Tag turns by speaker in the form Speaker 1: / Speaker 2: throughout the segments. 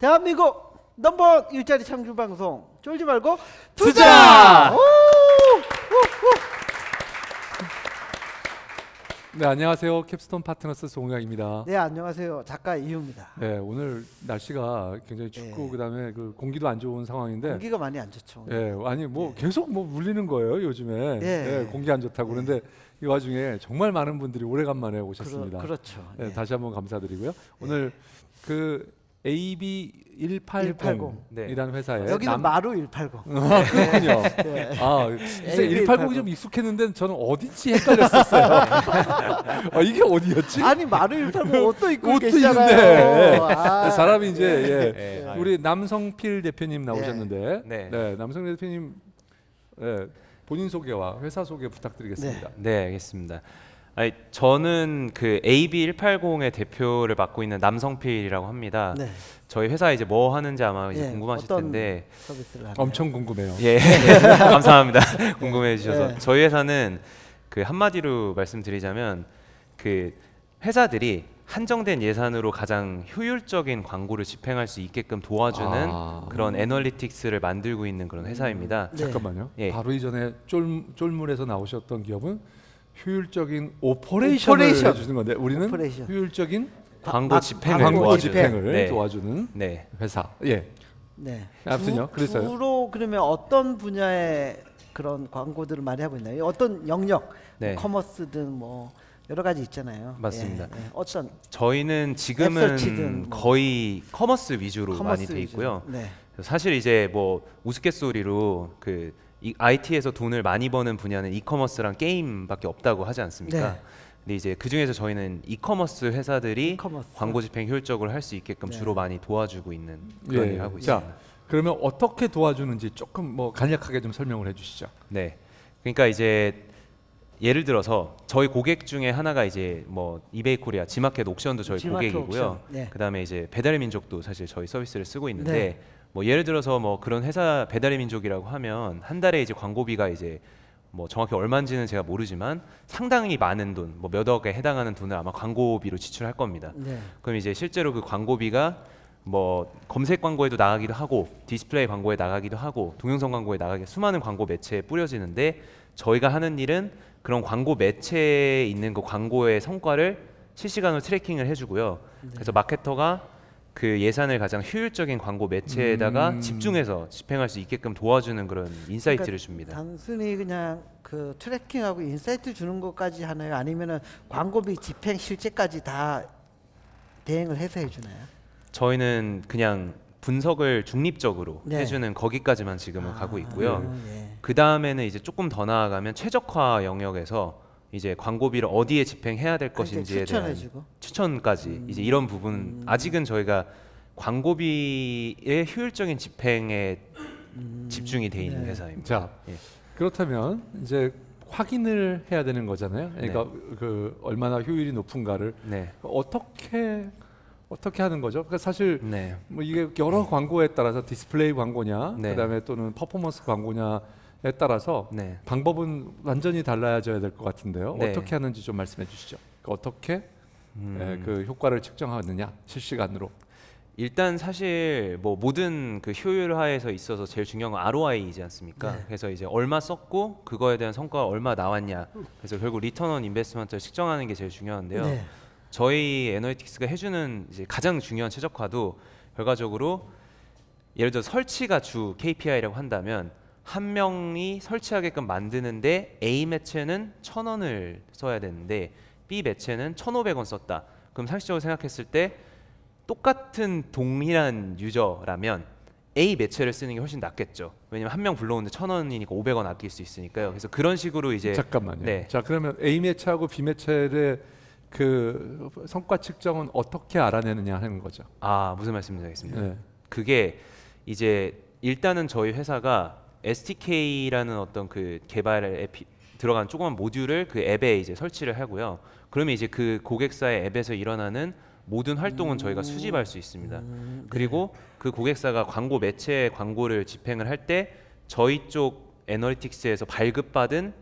Speaker 1: 대한민국 넘버 일자리 창출 방송 쫄지 말고
Speaker 2: 투자! 네, 안녕하세요. 캡스톤 파트너스 송영입니다.
Speaker 1: 네, 안녕하세요. 작가 이유입니다.
Speaker 2: 네, 오늘 날씨가 굉장히 춥고 그다음에 그 공기도 안 좋은 상황인데
Speaker 1: 공기가 많이 안 좋죠.
Speaker 2: 네, 아니 뭐 계속 뭐 물리는 거예요 요즘에. 네, 공기 안 좋다고 그런데 이 와중에 정말 많은 분들이 오래간만에 오셨습니다.
Speaker 1: 그렇죠.
Speaker 2: 네, 다시 한번 감사드리고요. 오늘 그 AB180이라는 회사에
Speaker 1: 여기는 마루 180.
Speaker 2: 그렇군요.
Speaker 1: 네.
Speaker 2: 아, 180이 좀 익숙했는데 저는 어딘지 헷갈렸었어요. 이게 어디였지?
Speaker 1: 아니 마루 180 옷도 입고
Speaker 2: 옷도
Speaker 1: 계시잖아요.
Speaker 2: 있는데 사람이 이제 우리 남성필 대표님 나오셨는데
Speaker 3: 네.
Speaker 2: 남성필 대표님 본인 소개와 회사 소개 부탁드리겠습니다.
Speaker 3: 네, 알겠습니다. 아니, 저는 그 AB180의 대표를 맡고 있는 남성필이라고 합니다.
Speaker 1: 네.
Speaker 3: 저희 회사 이제 뭐 하는지 아마 이제 궁금하실 텐데
Speaker 1: 서비스를 하나요?
Speaker 2: 엄청 궁금해요.
Speaker 3: 예, 감사합니다. 궁금해 주셔서 저희 회사는 그 한마디로 말씀드리자면 그 회사들이 한정된 예산으로 가장 효율적인 광고를 집행할 수 있게끔 도와주는 그런 애널리틱스를 만들고 있는 그런 회사입니다.
Speaker 2: 잠깐만요. 바로 이전에 쫄물에서 나오셨던 기업은 효율적인 오퍼레이션을 해주는 건데 우리는 효율적인
Speaker 3: 광고 집행을
Speaker 2: 도와주는 회사.
Speaker 1: 네.
Speaker 2: 아무튼요. 그래서요.
Speaker 1: 주로 그러면 어떤 분야의 그런 광고들을 많이 하고 있나요? 어떤 영역, 뭐 커머스든 뭐 여러 가지 있잖아요.
Speaker 3: 맞습니다.
Speaker 1: 어떤
Speaker 3: 저희는 지금은 거의 커머스 위주로 많이 돼 있고요. 사실 이제 뭐 우스갯소리로 그 IT에서 돈을 많이 버는 분야는 이커머스랑 게임밖에 없다고 하지 않습니까? 근데 이제 그 중에서 저희는 이커머스 회사들이 광고 집행 효율적으로 할 수 있게끔 주로 많이 도와주고 있는 그런 일을 하고 있습니다.
Speaker 2: 자, 그러면 어떻게 도와주는지 조금 뭐 간략하게 좀 설명을 해주시죠.
Speaker 3: 네, 그러니까 이제 예를 들어서 저희 고객 중에 하나가 이제 뭐 이베이 코리아, 지마켓 옥션도 저희 고객이고요. 그다음에 이제 배달의 민족도 사실 저희 서비스를 쓰고 있는데. 뭐 예를 들어서 뭐 그런 회사 배달의 민족이라고 하면 한 달에 이제 광고비가 이제 뭐 정확히 얼마인지는 제가 모르지만 상당히 많은 돈, 뭐 몇 억에 해당하는 돈을 아마 광고비로 지출할 겁니다. 그럼 이제 실제로 그 광고비가 뭐 검색 광고에도 나가기도 하고 디스플레이 광고에 나가기도 하고 동영상 광고에 나가기 수많은 광고 매체에 뿌려지는데 저희가 하는 일은 그런 광고 매체에 있는 그 광고의 성과를 실시간으로 트래킹을 해주고요. 그래서 마케터가 그 예산을 가장 효율적인 광고 매체에다가 집중해서 집행할 수 있게끔 도와주는 그런 인사이트를 줍니다.
Speaker 1: 단순히 그냥 그 트래킹하고 인사이트 주는 것까지 하나요? 아니면은 광고비 집행 실제까지 다 대행을 해서 해주나요?
Speaker 3: 저희는 그냥 분석을 중립적으로 해주는 거기까지만 지금은 가고 있고요. 그 다음에는 이제 조금 더 나아가면 최적화 영역에서 이제 광고비를 어디에 집행해야 될 것인지에 대한 추천까지 이제 이런 부분 아직은 저희가 광고비의 효율적인 집행에 집중이 돼 있는 회사입니다.
Speaker 2: 자, 그렇다면 이제 확인을 해야 되는 거잖아요. 그러니까 그 얼마나 효율이 높은가를 어떻게 하는 거죠? 그러니까 사실 뭐 이게 여러 광고에 따라서 디스플레이 광고냐, 그다음에 또는 퍼포먼스 광고냐. 에 따라서 방법은 완전히 달라져야 될 것 같은데요. 어떻게 하는지 좀 말씀해 주시죠. 어떻게 그 효과를 측정하느냐 실시간으로.
Speaker 3: 일단 사실 뭐 모든 그 효율화에서 있어서 제일 중요한 건 ROI이지 않습니까? 그래서 이제 얼마 썼고 그거에 대한 성과가 얼마 나왔냐. 그래서 결국 리턴 온 인베스트먼트를 측정하는 게 제일 중요한데요. 저희 애널리틱스가 해주는 이제 가장 중요한 최적화도 결과적으로 예를 들어 설치가 주 KPI라고 한다면 한 명이 설치하게끔 만드는데 A 매체는 1,000원을 써야 되는데 B 매체는 1,500원 썼다. 그럼 상식적으로 생각했을 때 똑같은 동일한 유저라면 A 매체를 쓰는 게 훨씬 낫겠죠. 왜냐면 한 명 불러오는데 1,000원이니까 500원 아낄 수 있으니까요. 그래서 그런 식으로 이제
Speaker 2: 잠깐만요. 자, 그러면 A 매체하고 B 매체의 그 성과 측정은 어떻게 알아내느냐 하는 거죠.
Speaker 3: 무슨 말씀인지 알겠습니다. 그게 이제 일단은 저희 회사가 SDK라는 어떤 그 개발에 들어간 조그만 모듈을 그 앱에 이제 설치를 하고요. 그러면 이제 그 고객사의 앱에서 일어나는 모든 활동은 저희가 수집할 수 있습니다. 그리고 그 고객사가 광고 매체에 광고를 집행을 할 때 저희 쪽 애널리틱스에서 발급받은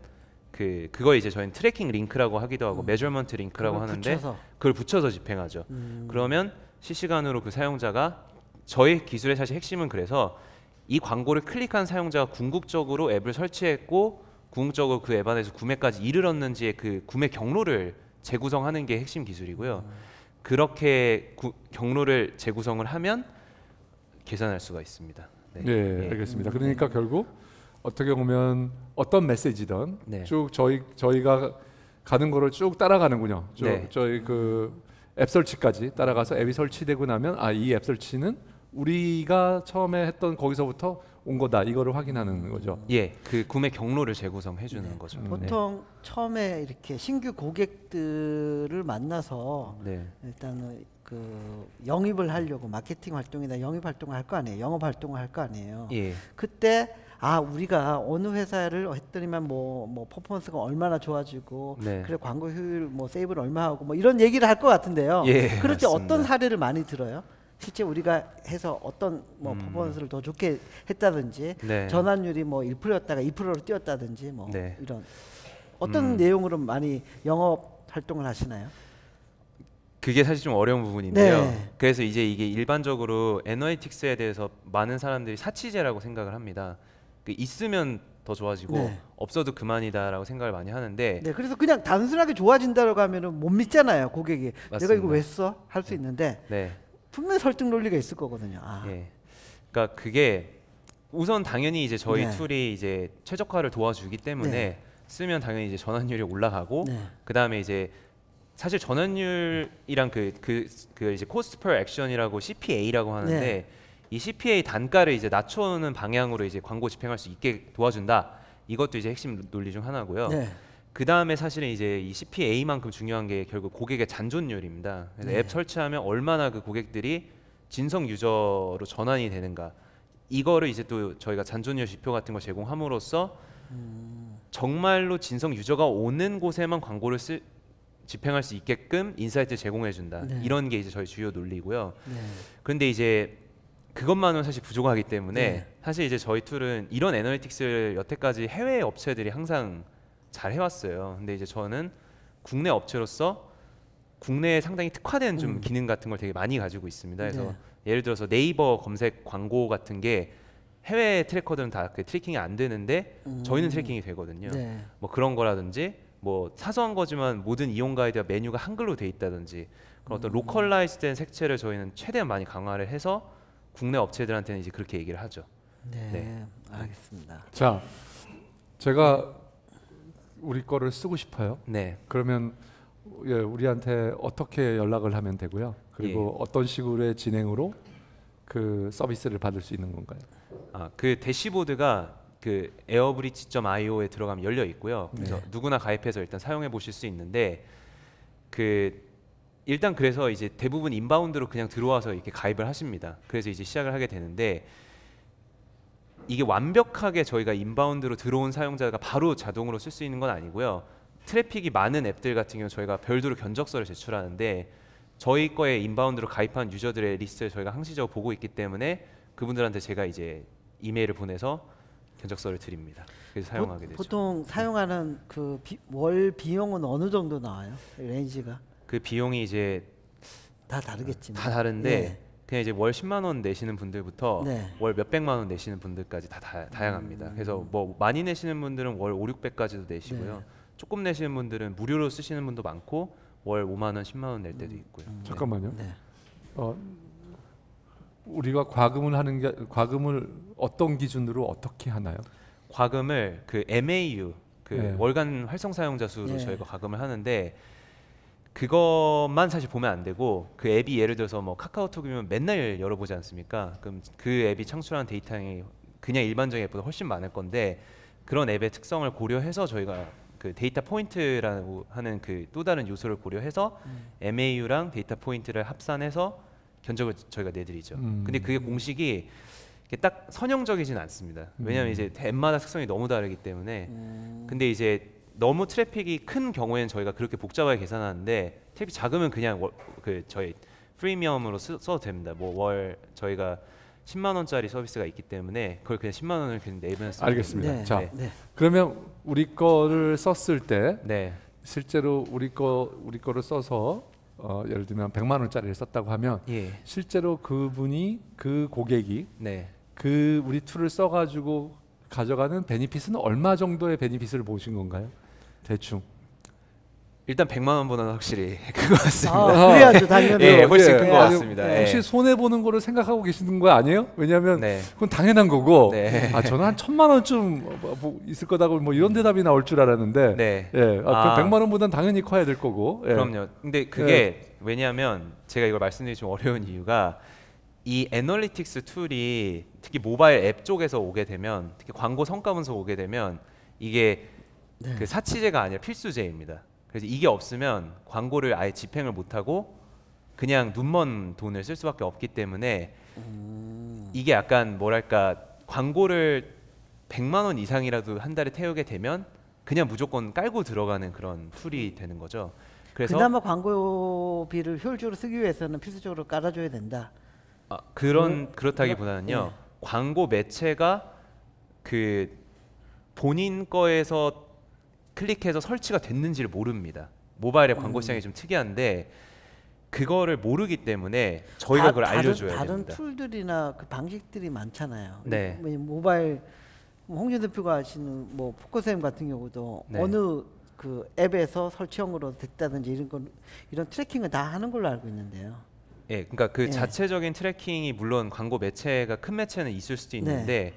Speaker 3: 그거 이제 저희는 트래킹 링크라고 하기도 하고 메저먼트 링크라고 하는데 그걸 붙여서 집행하죠. 그러면 실시간으로 그 사용자가 저희 기술의 사실 핵심은 그래서 이 광고를 클릭한 사용자가 궁극적으로 앱을 설치했고 궁극적으로 그 앱 안에서 구매까지 이르렀는지의 그 구매 경로를 재구성하는 게 핵심 기술이고요. 그렇게 경로를 재구성을 하면 계산할 수가 있습니다.
Speaker 2: 네, 네, 알겠습니다. 그러니까 결국 어떻게 보면 어떤 메시지든 네. 쭉 저희가 가는 거를 쭉 따라가는군요. 네. 저희 그 앱 설치까지 따라가서 앱이 설치되고 나면 이 앱 설치는 우리가 처음에 했던 거기서부터 온 거다 이거를 확인하는 거죠.
Speaker 3: 예, 그 구매 경로를 재구성해 주는
Speaker 1: 네.
Speaker 3: 거죠.
Speaker 1: 보통 처음에 이렇게 신규 고객들을 만나서
Speaker 3: 네.
Speaker 1: 일단은 그 영입을 하려고 마케팅 활동이나 영입 활동을 할 거 아니에요. 영업 활동을 할 거 아니에요.
Speaker 3: 예.
Speaker 1: 그때 우리가 어느 회사를 했더니만 뭐 퍼포먼스가 얼마나 좋아지고 네. 그래 광고 효율 뭐 세이브를 얼마 하고 뭐 이런 얘기를 할 것 같은데요.
Speaker 3: 예,
Speaker 1: 그럴 때
Speaker 3: 맞습니다.
Speaker 1: 어떤 사례를 많이 들어요? 실제 우리가 해서 어떤 뭐 퍼포먼스를 더 좋게 했다든지 네. 전환율이 뭐 1%였다가 2%로 뛰었다든지 뭐 네. 이런 어떤 내용으로 많이 영업 활동을 하시나요?
Speaker 3: 그게 사실 좀 어려운 부분인데요.
Speaker 1: 네.
Speaker 3: 그래서 이제 이게 일반적으로 애널리틱스에 대해서 많은 사람들이 사치제라고 생각을 합니다. 있으면 더 좋아지고 네. 없어도 그만이다라고 생각을 많이 하는데
Speaker 1: 네, 그래서 그냥 단순하게 좋아진다고 하면은 못 믿잖아요, 고객이.
Speaker 3: 맞습니다.
Speaker 1: 내가 이거 왜 써? 할 수 있는데
Speaker 3: 네.
Speaker 1: 분명히 설득 논리가 있을 거거든요.
Speaker 3: 예. 그러니까 그게 우선 당연히 이제 저희
Speaker 1: 네.
Speaker 3: 툴이 이제 최적화를 도와주기 때문에
Speaker 1: 네.
Speaker 3: 쓰면 당연히 이제 전환율이 올라가고
Speaker 1: 네.
Speaker 3: 그다음에 이제 사실 전환율이랑 그 이제 코스트 퍼 액션이라고 CPA라고 하는데 네. 이 CPA 단가를 이제 낮추는 방향으로 이제 광고 집행할 수 있게 도와준다. 이것도 이제 핵심 논리 중 하나고요. 네. 그 다음에 사실은 이제 이 CPA만큼 중요한 게 결국 고객의 잔존율입니다. 그래서 앱 설치하면 얼마나 그 고객들이 진성 유저로 전환이 되는가. 이거를 이제 또 저희가 잔존율 지표 같은 걸 제공함으로써 정말로 진성 유저가 오는 곳에만 광고를 집행할 수 있게끔 인사이트를 제공해준다. 네. 이런 게 이제 저희 주요 논리고요. 네. 그런데 이제 그것만은 사실 부족하기 때문에 네. 사실 이제 저희 툴은 이런 애널리틱스를 여태까지 해외 업체들이 항상 잘 해왔어요. 근데 이제 저는 국내 업체로서 국내에 상당히 특화된 좀 기능 같은 걸 되게 많이 가지고 있습니다. 그래서 네. 예를 들어서 네이버 검색 광고 같은 게 해외 트래커들은 다 그 트래킹이 안 되는데 저희는 트래킹이 되거든요. 네. 뭐 그런 거라든지 뭐 사소한 거지만 모든 이용 가이드와 메뉴가 한글로 돼 있다든지 그런 어떤 로컬라이즈된 색채를 저희는 최대한 많이 강화를 해서 국내 업체들한테는 이제 그렇게 얘기를 하죠.
Speaker 1: 네, 네. 알겠습니다.
Speaker 2: 자, 제가 우리 거를 쓰고 싶어요.
Speaker 3: 네.
Speaker 2: 그러면 예, 우리한테 어떻게 연락을 하면 되고요. 그리고
Speaker 3: 예.
Speaker 2: 어떤 식으로의 진행으로 그 서비스를 받을 수 있는 건가요?
Speaker 3: 그 대시보드가 그 에어브릿지.io에 들어가면 열려 있고요. 그래서 네. 누구나 가입해서 일단 사용해 보실 수 있는데 일단 그래서 이제 대부분 인바운드로 그냥 들어와서 이렇게 가입을 하십니다. 그래서 이제 시작을 하게 되는데 이게 완벽하게 저희가 인바운드로 들어온 사용자가 바로 자동으로 쓸 수 있는 건 아니고요. 트래픽이 많은 앱들 같은 경우 저희가 별도로 견적서를 제출하는데 저희 거에 인바운드로 가입한 유저들의 리스트를 저희가 항시적으로 보고 있기 때문에 그분들한테 제가 이제 이메일을 보내서 견적서를 드립니다. 그래서 사용하게 되죠.
Speaker 1: 보통 사용하는 그 월 비용은 어느 정도 나와요? 레인지가?
Speaker 3: 그 비용이 이제
Speaker 1: 다 다르겠지만
Speaker 3: 다 다른데 그냥 이제 월 10만 원 내시는 분들부터 월 몇백만 원 내시는 분들까지 다 다양합니다. 그래서 뭐 많이 내시는 분들은 월 5, 600까지도 내시고요. 조금 내시는 분들은 무료로 쓰시는 분도 많고 월 5만 원, 10만 원 낼 때도 있고요.
Speaker 2: 잠깐만요. 우리가 과금을 어떤 기준으로 어떻게 하나요?
Speaker 3: 과금을 그 MAU 월간 활성 사용자 수로 저희가 과금을 하는데 그것만 사실 보면 안 되고 그 앱이 예를 들어서 뭐 카카오톡이면 맨날 열어보지 않습니까? 그럼 그 앱이 창출한 데이터량이 그냥 일반적인 앱보다 훨씬 많을 건데 그런 앱의 특성을 고려해서 저희가 그 데이터 포인트라고 하는 그 또 다른 요소를 고려해서 MAU랑 데이터 포인트를 합산해서 견적을 저희가 내드리죠. 근데 그게 공식이 딱 선형적이진 않습니다. 왜냐하면 이제 앱마다 특성이 너무 다르기 때문에. 근데 이제 너무 트래픽이 큰 경우에는 저희가 그렇게 복잡하게 계산하는데 트래픽 작으면 그냥 저희 프리미엄으로 써도 됩니다. 뭐 월 저희가 10만 원짜리 서비스가 있기 때문에 그걸 그냥 10만 원을 그냥 내면 쓰면
Speaker 2: 알겠습니다. 네. 자, 그러면 우리 거를 썼을 때 실제로 우리 거를 써서 예를 들면 100만 원짜리를 썼다고 하면 실제로 그분이 그 고객이 그 우리 툴을 써가지고 가져가는 베니핏은 얼마 정도의 베니핏을 보신 건가요? 대충.
Speaker 3: 일단 100만 원보다는 확실히 큰 것 같습니다.
Speaker 1: 그래야죠, 당연히.
Speaker 3: 예, 훨씬 큰 것 같습니다.
Speaker 2: 혹시 손해 보는 거를 생각하고 계시는 거 아니에요? 왜냐하면 그건 당연한 거고. 저는 한 1000만 원쯤 뭐 있을 거다고 뭐 이런 대답이 나올 줄 알았는데, 그 100만 원보다는 당연히 커야 될 거고.
Speaker 3: 그럼요. 근데 그게 왜냐하면 제가 이걸 말씀드리기 좀 어려운 이유가 이 애널리틱스 툴이 특히 모바일 앱 쪽에서 오게 되면, 특히 광고 성과 분석 오게 되면 이게 그 사치제가 아니라 필수제입니다. 그래서 이게 없으면 광고를 아예 집행을 못하고 그냥 눈먼 돈을 쓸 수밖에 없기 때문에 이게 약간 뭐랄까, 광고를 100만 원 이상이라도 한 달에 태우게 되면 그냥 무조건 깔고 들어가는 그런 툴이 되는 거죠. 그래서
Speaker 1: 그나마 광고비를 효율적으로 쓰기 위해서는 필수적으로 깔아줘야 된다.
Speaker 3: 그렇다기보다는요, 광고 매체가 그 본인 거에서 클릭해서 설치가 됐는지를 모릅니다. 모바일 앱 광고 시장이 좀 특이한데 그거를 모르기 때문에 저희가 그걸 알려줘야
Speaker 1: 다른
Speaker 3: 됩니다.
Speaker 1: 툴들이나 그 방식들이 많잖아요.
Speaker 3: 네.
Speaker 1: 모바일 홍준 대표가 하시는 뭐 포커스M 같은 경우도 어느 그 앱에서 설치형으로 됐다든지 이런 트래킹을 다 하는 걸로 알고 있는데요.
Speaker 3: 예, 그러니까 그 자체적인 트래킹이 물론 광고 매체가 큰 매체는 있을 수도 있는데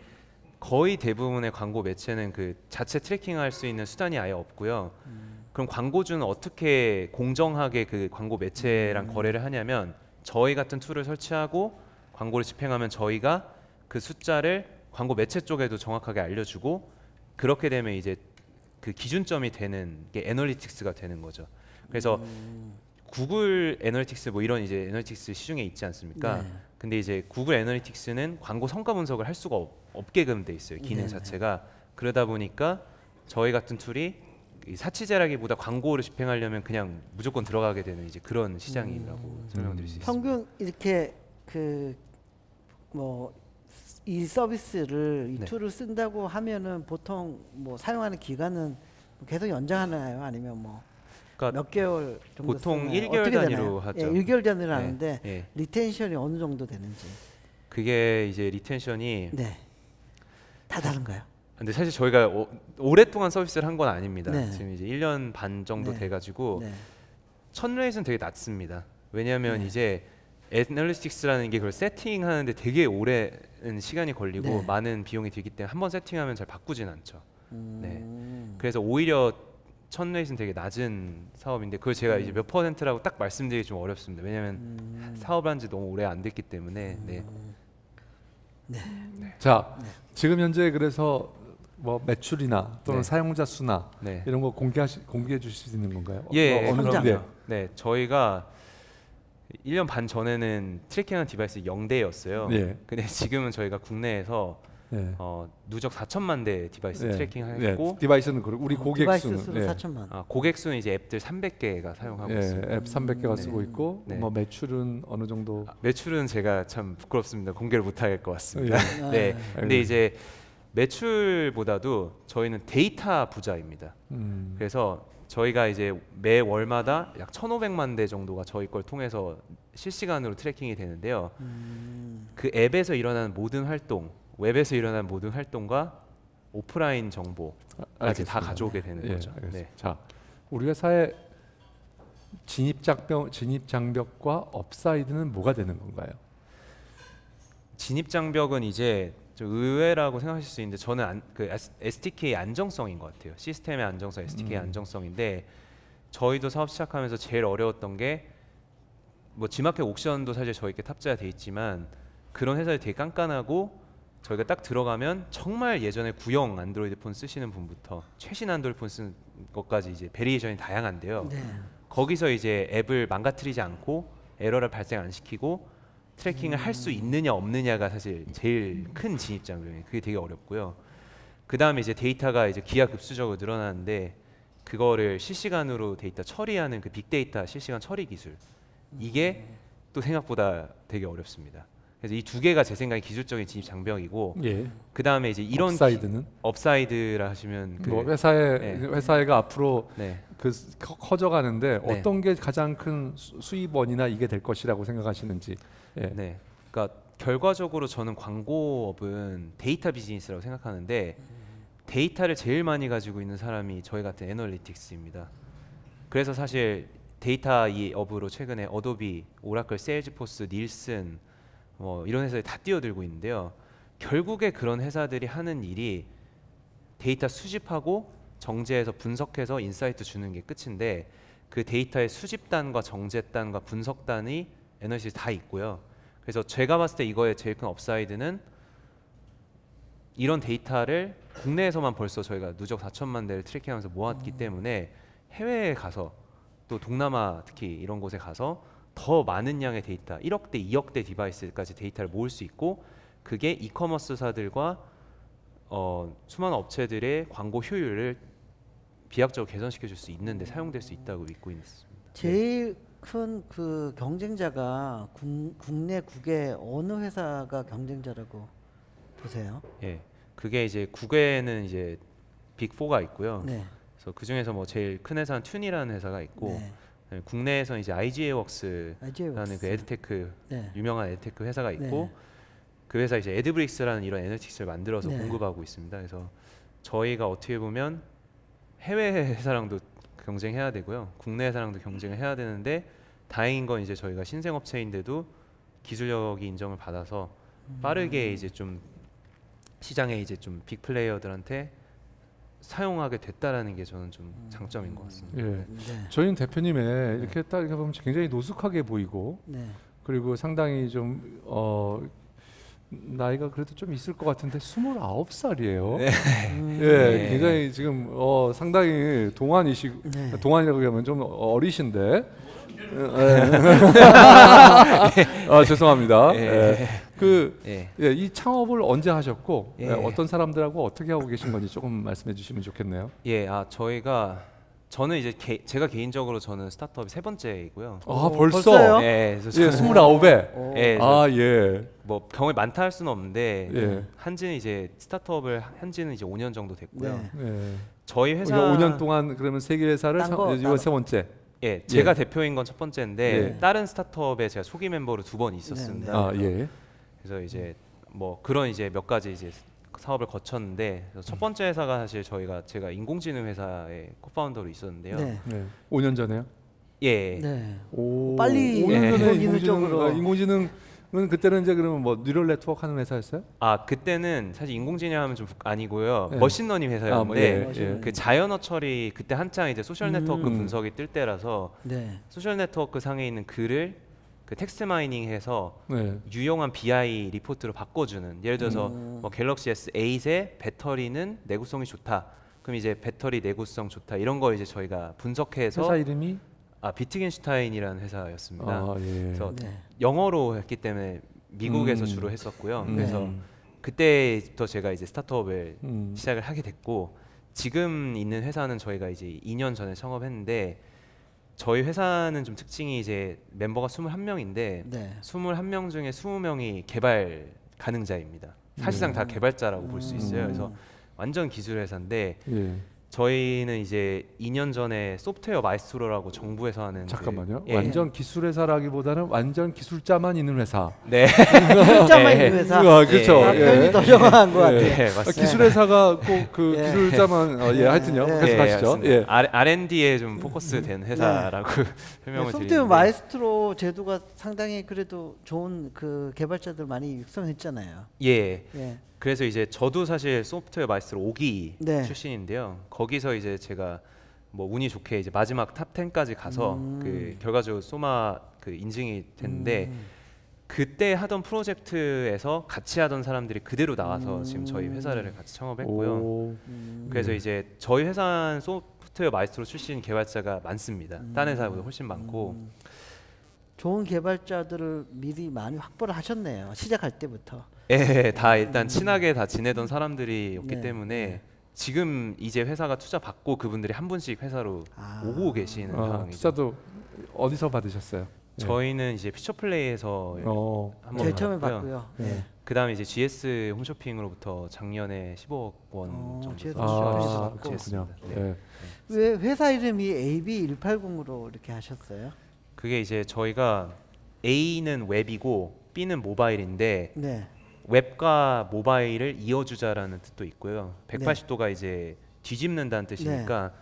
Speaker 3: 거의 대부분의 광고 매체는 그 자체 트래킹할 수 있는 수단이 아예 없고요. 그럼 광고주는 어떻게 공정하게 그 광고 매체랑 거래를 하냐면 저희 같은 툴을 설치하고 광고를 집행하면 저희가 그 숫자를 광고 매체 쪽에도 정확하게 알려주고, 그렇게 되면 이제 그 기준점이 되는 게 애널리틱스가 되는 거죠. 그래서 구글 애널리틱스 뭐 이런 이제 애널리틱스 시중에 있지 않습니까? 근데 이제 구글 애널리틱스는 광고 성과 분석을 할 수가 없게끔 돼 있어요, 기능 자체가. 그러다 보니까 저희 같은 툴이 사치제라기보다 광고를 집행하려면 그냥 무조건 들어가게 되는 이제 그런 시장이라고 설명드릴 수 있습니다.
Speaker 1: 평균 이렇게 그 뭐 이 서비스를 이 툴을 쓴다고 하면은 보통 뭐 사용하는 기간은 계속 연장하나요? 아니면 뭐 몇 개월 정도
Speaker 3: 보통
Speaker 1: 쓰나요?
Speaker 3: 1개월 단위로 하죠.
Speaker 1: 1개월 단위로 하는데 리텐션이 어느 정도 되는지.
Speaker 3: 그게 이제 리텐션이
Speaker 1: 다 다른가요?
Speaker 3: 근데 사실 저희가 오랫동안 서비스를 한 건 아닙니다. 지금 이제 1년 반 정도 돼가지고 첫 레이스는 되게 낮습니다. 왜냐하면 이제 애널리틱스라는 게 그걸 세팅하는데 되게 오랜 시간이 걸리고 많은 비용이 들기 때문에 한번 세팅하면 잘 바꾸진 않죠. 그래서 오히려 첫 레이스는 되게 낮은 사업인데 그걸 제가 이제 몇 퍼센트라고 딱 말씀드리기 좀 어렵습니다. 왜냐하면 사업한 지 너무 오래 안 됐기 때문에.
Speaker 2: 자, 지금 현재 그래서 뭐 매출이나 또는 사용자 수나 이런 거 공개해 주실 수 있는 건가요?
Speaker 3: 그럼요. 저희가 1년 반 전에는 트래킹하는 디바이스 0대였어요. 근데 지금은 저희가 국내에서 누적 4천만 대 디바이스 트래킹했고
Speaker 2: 디바이스는 우리 고객 수는
Speaker 1: 4천만.
Speaker 3: 고객 수는 이제 앱들 300개가 사용하고 있습니다.
Speaker 2: 앱 300개가 쓰고 있고 뭐 매출은 어느 정도?
Speaker 3: 매출은 제가 참 부끄럽습니다. 공개를 못 할 것 같습니다. 근데 이제 매출보다도 저희는 데이터 부자입니다. 그래서 저희가 이제 매 월마다 약 1,500만 대 정도가 저희 걸 통해서 실시간으로 트래킹이 되는데요. 그 앱에서 일어나는 모든 활동, 웹에서 일어나는 모든 활동과 오프라인 정보까지 다 가져오게 되는 거죠.
Speaker 2: 자, 우리 회사의 진입 장벽과 업사이드는 뭐가 되는 건가요?
Speaker 3: 진입 장벽은 이제 좀 의외라고 생각하실 수 있는데 저는 그 SDK 안정성인 것 같아요. 시스템의 안정성, SDK 안정성인데 저희도 사업 시작하면서 제일 어려웠던 게 뭐 G마켓 옥션도 사실 저희께 탑재가 돼 있지만 그런 회사들이 되게 깐깐하고 저희가 딱 들어가면 정말 예전에 구형 안드로이드 폰 쓰시는 분부터 최신 안드로이드 폰 쓰는 것까지 이제 베리에이션이 다양한데요. 거기서 이제 앱을 망가뜨리지 않고 에러를 발생 안 시키고 트래킹을 할 수 있느냐 없느냐가 사실 제일 큰 진입장벽이에요. 그게 되게 어렵고요. 그 다음에 이제 데이터가 이제 기하급수적으로 늘어나는데 그거를 실시간으로 데이터 처리하는 그 빅데이터 실시간 처리 기술 이게 또 생각보다 되게 어렵습니다. 그래서 이 두 개가 제 생각에 기술적인 진입 장벽이고,
Speaker 2: 예.
Speaker 3: 그 다음에 이제 이런
Speaker 2: 업사이드는
Speaker 3: 업사이드라 하시면
Speaker 2: 뭐 회사가 앞으로 그 커져가는데
Speaker 3: 네.
Speaker 2: 어떤 게 가장 큰 수입원이나 이게 될 것이라고 생각하시는지. 예.
Speaker 3: 네, 그러니까 결과적으로 저는 광고업은 데이터 비즈니스라고 생각하는데 데이터를 제일 많이 가지고 있는 사람이 저희 같은 애널리틱스입니다. 그래서 사실 데이터 이 업으로 최근에 어도비, 오라클, 세일즈포스, 닐슨 뭐 이런 회사들이 다 뛰어들고 있는데요. 결국에 그런 회사들이 하는 일이 데이터 수집하고 정제해서 분석해서 인사이트 주는 게 끝인데, 그 데이터의 수집단과 정제단과 분석단이 애널리틱스 다 있고요. 그래서 제가 봤을 때 이거의 제일 큰 업사이드는 이런 데이터를 국내에서만 벌써 저희가 누적 4천만 대를 트래킹하면서 모았기 때문에 해외에 가서 또 동남아 특히 이런 곳에 가서 더 많은 양의 데이터, 1억 대, 2억 대 디바이스까지 데이터를 모을 수 있고, 그게 이커머스사들과 수많은 업체들의 광고 효율을 비약적으로 개선시켜 줄 수 있는데 사용될 수 있다고 믿고 있습니다.
Speaker 1: 제일 큰 그 경쟁자가 국내 국외 어느 회사가 경쟁자라고 보세요?
Speaker 3: 예, 그게 이제 국외에는 이제 빅4가 있고요.
Speaker 1: 네.
Speaker 3: 그래서 그 중에서 뭐 제일 큰 회사는 튠이라는 회사가 있고, 국내에서 이제 IGA웍스라는 그 에드테크 유명한 에드테크 회사가 있고, 그 회사 이제 에드브릭스라는 이런 애널리틱스를 만들어서 공급하고 있습니다. 그래서 저희가 어떻게 보면 해외 회사랑도 경쟁해야 되고요, 국내 회사랑도 경쟁을 해야 되는데, 다행인 건 이제 저희가 신생업체인데도 기술력이 인정을 받아서 빠르게 이제 좀 시장에 이제 좀 빅 플레이어들한테 사용하게 됐다라는 게 저는 좀 장점인 것 같습니다.
Speaker 2: 예. 저희는 대표님의 이렇게 딱 이렇게 보면 굉장히 노숙하게 보이고, 그리고 상당히 좀 나이가 그래도 좀 있을 것 같은데 29살이에요. 예, 굉장히 지금 상당히 동안이라고 하면 좀 어리신데. 죄송합니다. 이 창업을 언제 하셨고 어떤 사람들하고 어떻게 하고 계신 건지 조금 말씀해 주시면 좋겠네요.
Speaker 3: 저는 이제 제가 개인적으로 저는 스타트업이 3번째이고요.
Speaker 2: 아, 벌써요?
Speaker 3: 네,
Speaker 2: 29에.
Speaker 3: 예. 뭐 경험이 많다 할 수는 없는데 한지는 이제 스타트업을 한지는 이제 5년 정도 됐고요. 저희 회사
Speaker 2: 5년 동안 그러면 세계 회사를 이번 3번째.
Speaker 3: 예, 제가 대표인 건 첫 번째인데 다른 스타트업에 제가 소기 멤버로 2번 있었습니다. 그래서 이제 뭐 그런 이제 몇 가지 이제 사업을 거쳤는데, 첫 번째 회사가 사실 제가 인공지능 회사의 코파운더로 있었는데요.
Speaker 2: 5년 전에요?
Speaker 3: 예.
Speaker 1: 오, 빨리
Speaker 2: 5년 전에 인공지능은 그때는 이제 그러면 뭐 뉴럴 네트워크 하는 회사였어요?
Speaker 3: 아, 그때는 사실 인공지능 하면 좀 아니고요. 머신러닝 회사였는데 그 자연어 처리, 그때 한창 이제 소셜 네트워크 분석이 뜰 때라서 소셜 네트워크 상에 있는 글을 그 텍스트 마이닝해서 유용한 BI 리포트로 바꿔주는, 예를 들어서 뭐 갤럭시 S8의 배터리는 내구성이 좋다, 그럼 이제 배터리 내구성 좋다, 이런 걸 이제 저희가 분석해서.
Speaker 2: 회사 이름이?
Speaker 3: 비트겐슈타인이라는 회사였습니다. 그래서 영어로 했기 때문에 미국에서 주로 했었고요. 그래서 그때부터 제가 이제 스타트업을 시작을 하게 됐고, 지금 있는 회사는 저희가 이제 2년 전에 창업했는데, 저희 회사는 좀 특징이 이제 멤버가 21명인데 21명 중에 20명이 개발 가능자입니다. 사실상 다 개발자라고 볼 수 있어요. 그래서 완전 기술 회사인데 저희는 이제 2년 전에 소프트웨어 마이스트로라고 정부에서 하는.
Speaker 2: 잠깐만요. 완전 기술 회사라기보다는 완전 기술자만 있는 회사.
Speaker 1: 기술자만 있는 회사.
Speaker 2: 그렇죠.
Speaker 1: 표현이 더 정확한 것 같아요.
Speaker 2: 맞습니다. 기술 회사가 꼭 그 기술자만 하여튼요. 계속하시죠.
Speaker 3: R&D에 좀 포커스된 회사라고 설명을 드리는데.
Speaker 1: 소프트웨어 마이스트로 제도가 상당히 그래도 좋은 그 개발자들 많이 육성했잖아요.
Speaker 3: 그래서 이제 저도 사실 소프트웨어 마이스트로 5기 출신인데요. 거기서 이제 제가 뭐 운이 좋게 이제 마지막 탑 10까지 가서 그 결과적으로 소마 그 인증이 됐는데, 그때 하던 프로젝트에서 같이 하던 사람들이 그대로 나와서 지금 저희 회사를 같이 창업했고요. 그래서 이제 저희 회사는 소프트웨어 마이스트로 출신 개발자가 많습니다. 다른 회사보다 훨씬 많고.
Speaker 1: 좋은 개발자들을 미리 많이 확보를 하셨네요. 시작할 때부터.
Speaker 3: 다 일단 친하게 다 지내던 사람들이었기 때문에 지금 이제 회사가 투자 받고 그분들이 한 분씩 회사로 오고 계시는 상황이죠.
Speaker 2: 투자도 어디서 받으셨어요?
Speaker 3: 저희는 이제 퓨처플레이에서 한번
Speaker 1: 제일 처음에 봤고요.
Speaker 3: 그다음에 이제 GS 홈쇼핑으로부터 작년에 15억 원 정도
Speaker 1: GS 왜 회사 이름이 AB180으로 이렇게 하셨어요?
Speaker 3: 그게 이제 저희가 A는 웹이고 B는 모바일인데 웹과 모바일을 이어주자라는 뜻도 있고요. 180도가 이제 뒤집는다는 뜻이니까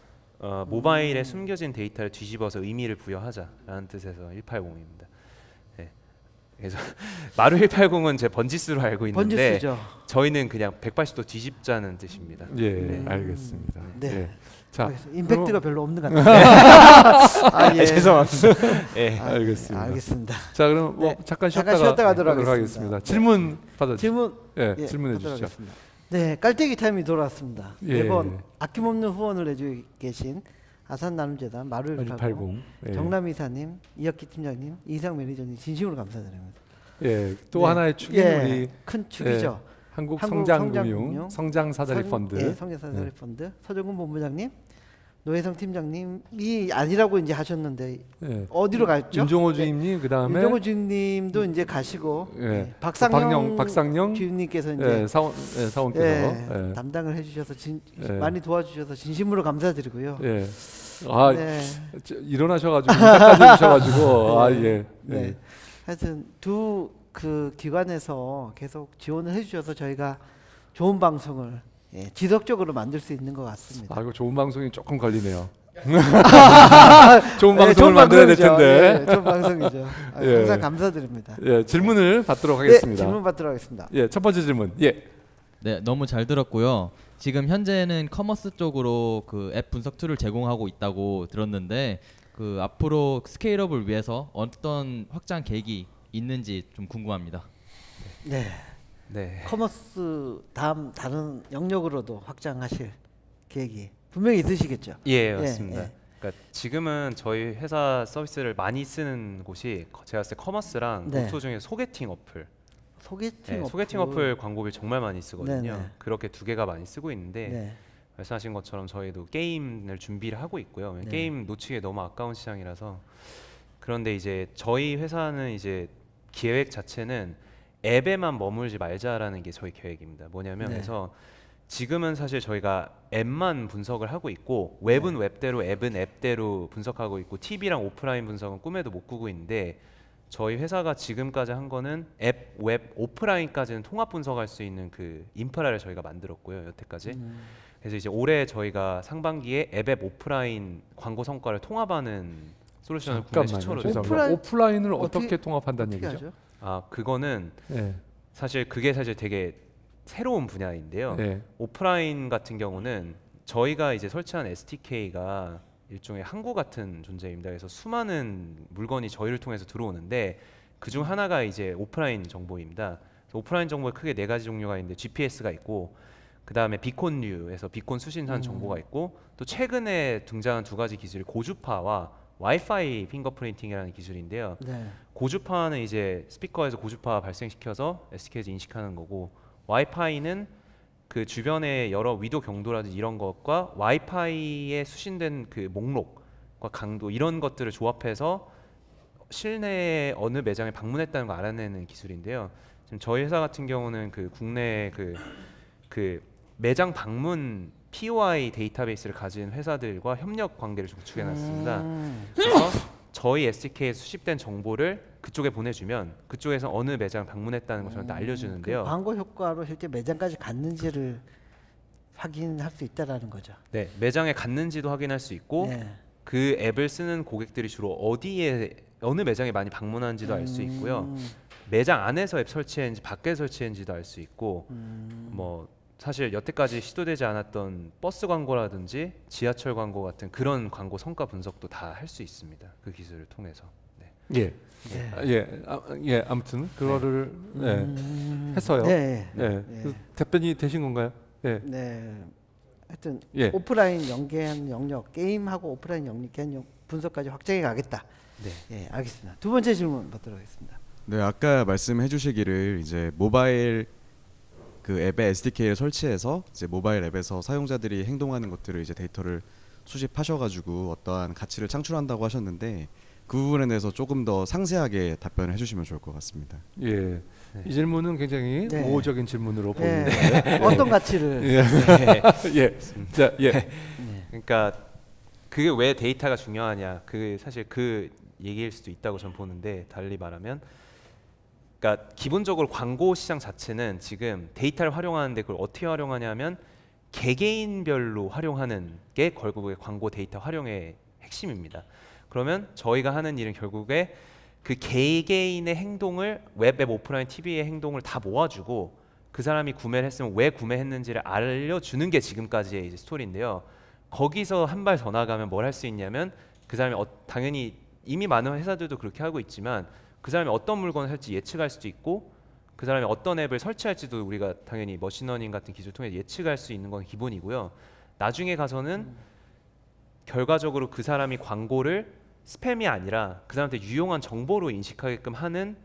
Speaker 3: 모바일에 숨겨진 데이터를 뒤집어서 의미를 부여하자라는 뜻에서 180입니다. 그래서 마루 180은 제 번지수로 알고 있는데 번지수죠. 저희는 그냥 180도 뒤집자는 뜻입니다.
Speaker 2: 알겠습니다.
Speaker 1: 자, 임팩트가 별로 없는 것 같아요.
Speaker 3: 죄송합니다.
Speaker 2: 알겠습니다. 자, 그럼 잠깐 쉬었다가 하도록 하겠습니다. 질문 받아주시죠. 질문해 주시죠.
Speaker 1: 네, 깔때기 타임이 돌아왔습니다. 매번 아낌없는 후원을 해주고 계신 아산나눔재단 마루 180 정남이사님, 이혁기 팀장님, 이상 매니저님 진심으로 감사드립니다.
Speaker 2: 또 하나의 축인물이
Speaker 1: 큰 축이죠.
Speaker 2: 한국성장금융 성장사다리 펀드,
Speaker 1: 성장사다리 펀드 서정근 본부장님, 노혜성 팀장님이 아니라고 이제 하셨는데 어디로 갔죠?
Speaker 2: 윤종호 주임님, 그다음에
Speaker 1: 윤종호 주임님도 이제 가시고 박상영 주임님께서 이제 사원께서 담당을 해주셔서 많이 도와주셔서 진심으로 감사드리고요.
Speaker 2: 일어나셔가지고 인사까지 해주셔가지고
Speaker 1: 하여튼 두 그 기관에서 계속 지원을 해주셔서 저희가 좋은 방송을 지속적으로 만들 수 있는 것 같습니다.
Speaker 2: 이거 좋은 방송이 조금 걸리네요. 좋은 방송을 만들어야 될 텐데.
Speaker 1: 좋은 방송이죠. 항상 감사드립니다.
Speaker 2: 질문을 받도록 하겠습니다.
Speaker 1: 질문 받도록 하겠습니다.
Speaker 2: 첫 번째 질문.
Speaker 4: 네, 너무 잘 들었고요. 지금 현재는 커머스 쪽으로 그 앱 분석 툴을 제공하고 있다고 들었는데 그 앞으로 스케일업을 위해서 어떤 확장 계획이 있는지 좀 궁금합니다.
Speaker 1: 커머스 다른 영역으로도 확장하실 계획이 분명히 있으시겠죠?
Speaker 3: 맞습니다. 그러니까 지금은 저희 회사 서비스를 많이 쓰는 곳이 제가 봤을 때 커머스랑 고토 중에 소개팅 어플. 소개팅 어플 광고를 정말 많이 쓰거든요. 그렇게 두 개가 많이 쓰고 있는데 말씀하신 것처럼 저희도 게임을 준비를 하고 있고요. 게임 놓치기 너무 아까운 시장이라서. 그런데 이제 저희 회사는 이제 계획 자체는 앱에만 머물지 말자라는 게 저희 계획입니다. 뭐냐면 그래서 지금은 사실 저희가 앱만 분석을 하고 있고 웹은 웹대로 앱은 앱대로 분석하고 있고 TV랑 오프라인 분석은 꿈에도 못 꾸고 있는데 저희 회사가 지금까지 한 거는 앱, 웹, 오프라인까지는 통합 분석할 수 있는 그 인프라를 저희가 만들었고요. 여태까지. 그래서 이제 올해 저희가 상반기에 앱, 오프라인 광고 성과를 통합하는 솔루션을 국내 최초로
Speaker 2: 오프라인을 어떻게 통합한다는 얘기죠?
Speaker 3: 그거는 사실 그게 되게 새로운 분야인데요. 오프라인 같은 경우는 저희가 이제 설치한 SDK가 일종의 항구 같은 존재입니다. 그래서 수많은 물건이 저희를 통해서 들어오는데 그중 하나가 이제 오프라인 정보입니다. 오프라인 정보에 크게 4가지 종류가 있는데 GPS가 있고 그 다음에 비콘류에서 비콘 수신하는 정보가 있고 또 최근에 등장한 2가지 기술이 고주파와 와이파이 핑거프린팅이라는 기술인데요. 고주파는 이제 스피커에서 고주파 발생시켜서 SDK에서 인식하는 거고 와이파이는 그 주변의 여러 위도 경도라든지 이런 것과 와이파이에 수신된 그 목록과 강도 이런 것들을 조합해서 실내에 어느 매장에 방문했다는 걸 알아내는 기술인데요. 지금 저희 회사 같은 경우는 그 국내 그 매장 방문 POI 데이터베이스를 가진 회사들과 협력 관계를 구축해 놨습니다. 그래서 저희 SDK에 수집된 정보를 그쪽에 보내주면 그쪽에서 어느 매장 방문했다는 걸 저한테 알려주는데요.
Speaker 1: 그 광고 효과로 실제 매장까지 갔는지를 확인할 수 있다라는 거죠.
Speaker 3: 네, 매장에 갔는지도 확인할 수 있고 그 앱을 쓰는 고객들이 주로 어느 매장에 많이 방문하는지도 알 수 있고요. 매장 안에서 앱 설치했는지 밖에 설치했는지도 알 수 있고 뭐 사실 여태까지 시도되지 않았던 버스 광고라든지 지하철 광고 같은 그런 광고 성과 분석도 다 할 수 있습니다. 그 기술을 통해서.
Speaker 2: 아무튼 그거를 해서요. 그 답변이 되신 건가요?
Speaker 1: 하여튼 오프라인 연계한 영역, 게임하고 오프라인 연계한 분석까지 확장해 가겠다. 알겠습니다. 두 번째 질문 받도록 하겠습니다.
Speaker 5: 아까 말씀해 주시기를 이제 모바일 그 앱에 SDK를 설치해서 이제 모바일 앱에서 사용자들이 행동하는 것들을 이제 데이터를 수집하셔가지고 어떠한 가치를 창출한다고 하셨는데 그 부분에 대해서 조금 더 상세하게 답변을 해주시면 좋을 것 같습니다.
Speaker 2: 예, 네. 이 질문은 굉장히 모호적인 질문으로 보이는데
Speaker 1: 어떤 가치를?
Speaker 2: 예, 자, 예.
Speaker 3: 그러니까 그게 왜 데이터가 중요하냐, 그 사실 그 얘기일 수도 있다고 저는 보는데, 달리 말하면, 그러니까 기본적으로 광고 시장 자체는 지금 데이터를 활용하는데 그걸 어떻게 활용하냐면 개개인별로 활용하는 게 결국에 광고 데이터 활용의 핵심입니다. 그러면 저희가 하는 일은 결국에 그 개개인의 행동을 웹 오프라인 TV의 행동을 다 모아주고 그 사람이 구매를 했으면 왜 구매했는지를 알려주는 게 지금까지의 이제 스토리인데요. 거기서 한 발 더 나가면 뭘 할 수 있냐면 그 사람이 당연히 이미 많은 회사들도 그렇게 하고 있지만 그 사람이 어떤 물건을 살지 예측할 수도 있고 그 사람이 어떤 앱을 설치할지도 우리가 당연히 머신러닝 같은 기술을 통해 예측할 수 있는 건 기본이고요. 나중에 가서는 결과적으로 그 사람이 광고를 스팸이 아니라 그 사람한테 유용한 정보로 인식하게끔 하는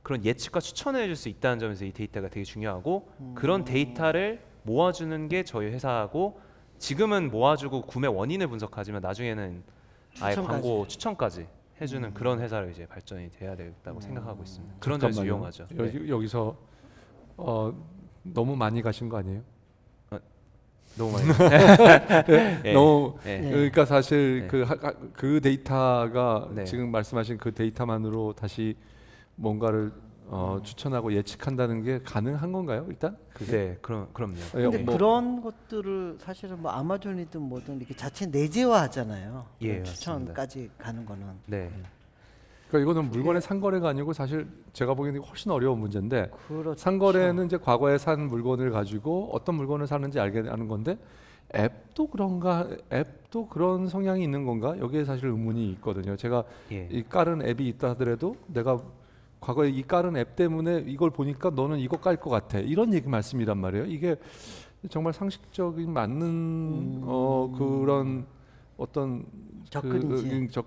Speaker 3: 그런 예측과 추천을 해줄 수 있다는 점에서 이 데이터가 되게 중요하고 그런 데이터를 모아주는 게 저희 회사고 지금은 모아주고 구매 원인을 분석하지만 나중에는 아예 광고 추천까지 해주는 그런 회사로 이제 발전이 돼야 되겠다고 생각하고 있습니다. 그런 점에서 유용하죠.
Speaker 2: 여기서 너무 많이 가신 거 아니에요?
Speaker 3: 너무 많이.
Speaker 2: 너무 그러니까 사실 그 데이터가 지금 말씀하신 그 데이터만으로 다시 뭔가를 추천하고 예측한다는 게 가능한 건가요? 일단?
Speaker 3: 네, 그럼요.
Speaker 1: 근데 그런 것들을 사실은 뭐 아마존이든 뭐든 이렇게 자체 내재화하잖아요. 추천까지 가는 거는.
Speaker 3: 네.
Speaker 2: 그러니까 이거는 물건의 상거래가 아니고 사실 제가 보기에는 훨씬 어려운 문제인데 상거래는 이제 과거에 산 물건을 가지고 어떤 물건을 사는지 알게 하는 건데 앱도 그런가? 앱도 그런 성향이 있는 건가? 여기에 사실 의문이 있거든요. 제가 이 깔은 앱이 있다 하더라도 내가 과거에 이 깔은 앱 때문에 이걸 보니까 너는 이거 깔 것 같아. 이런 얘기 말씀이란 말이에요. 이게 정말 상식적인 맞는 그런 어떤
Speaker 1: 접근인지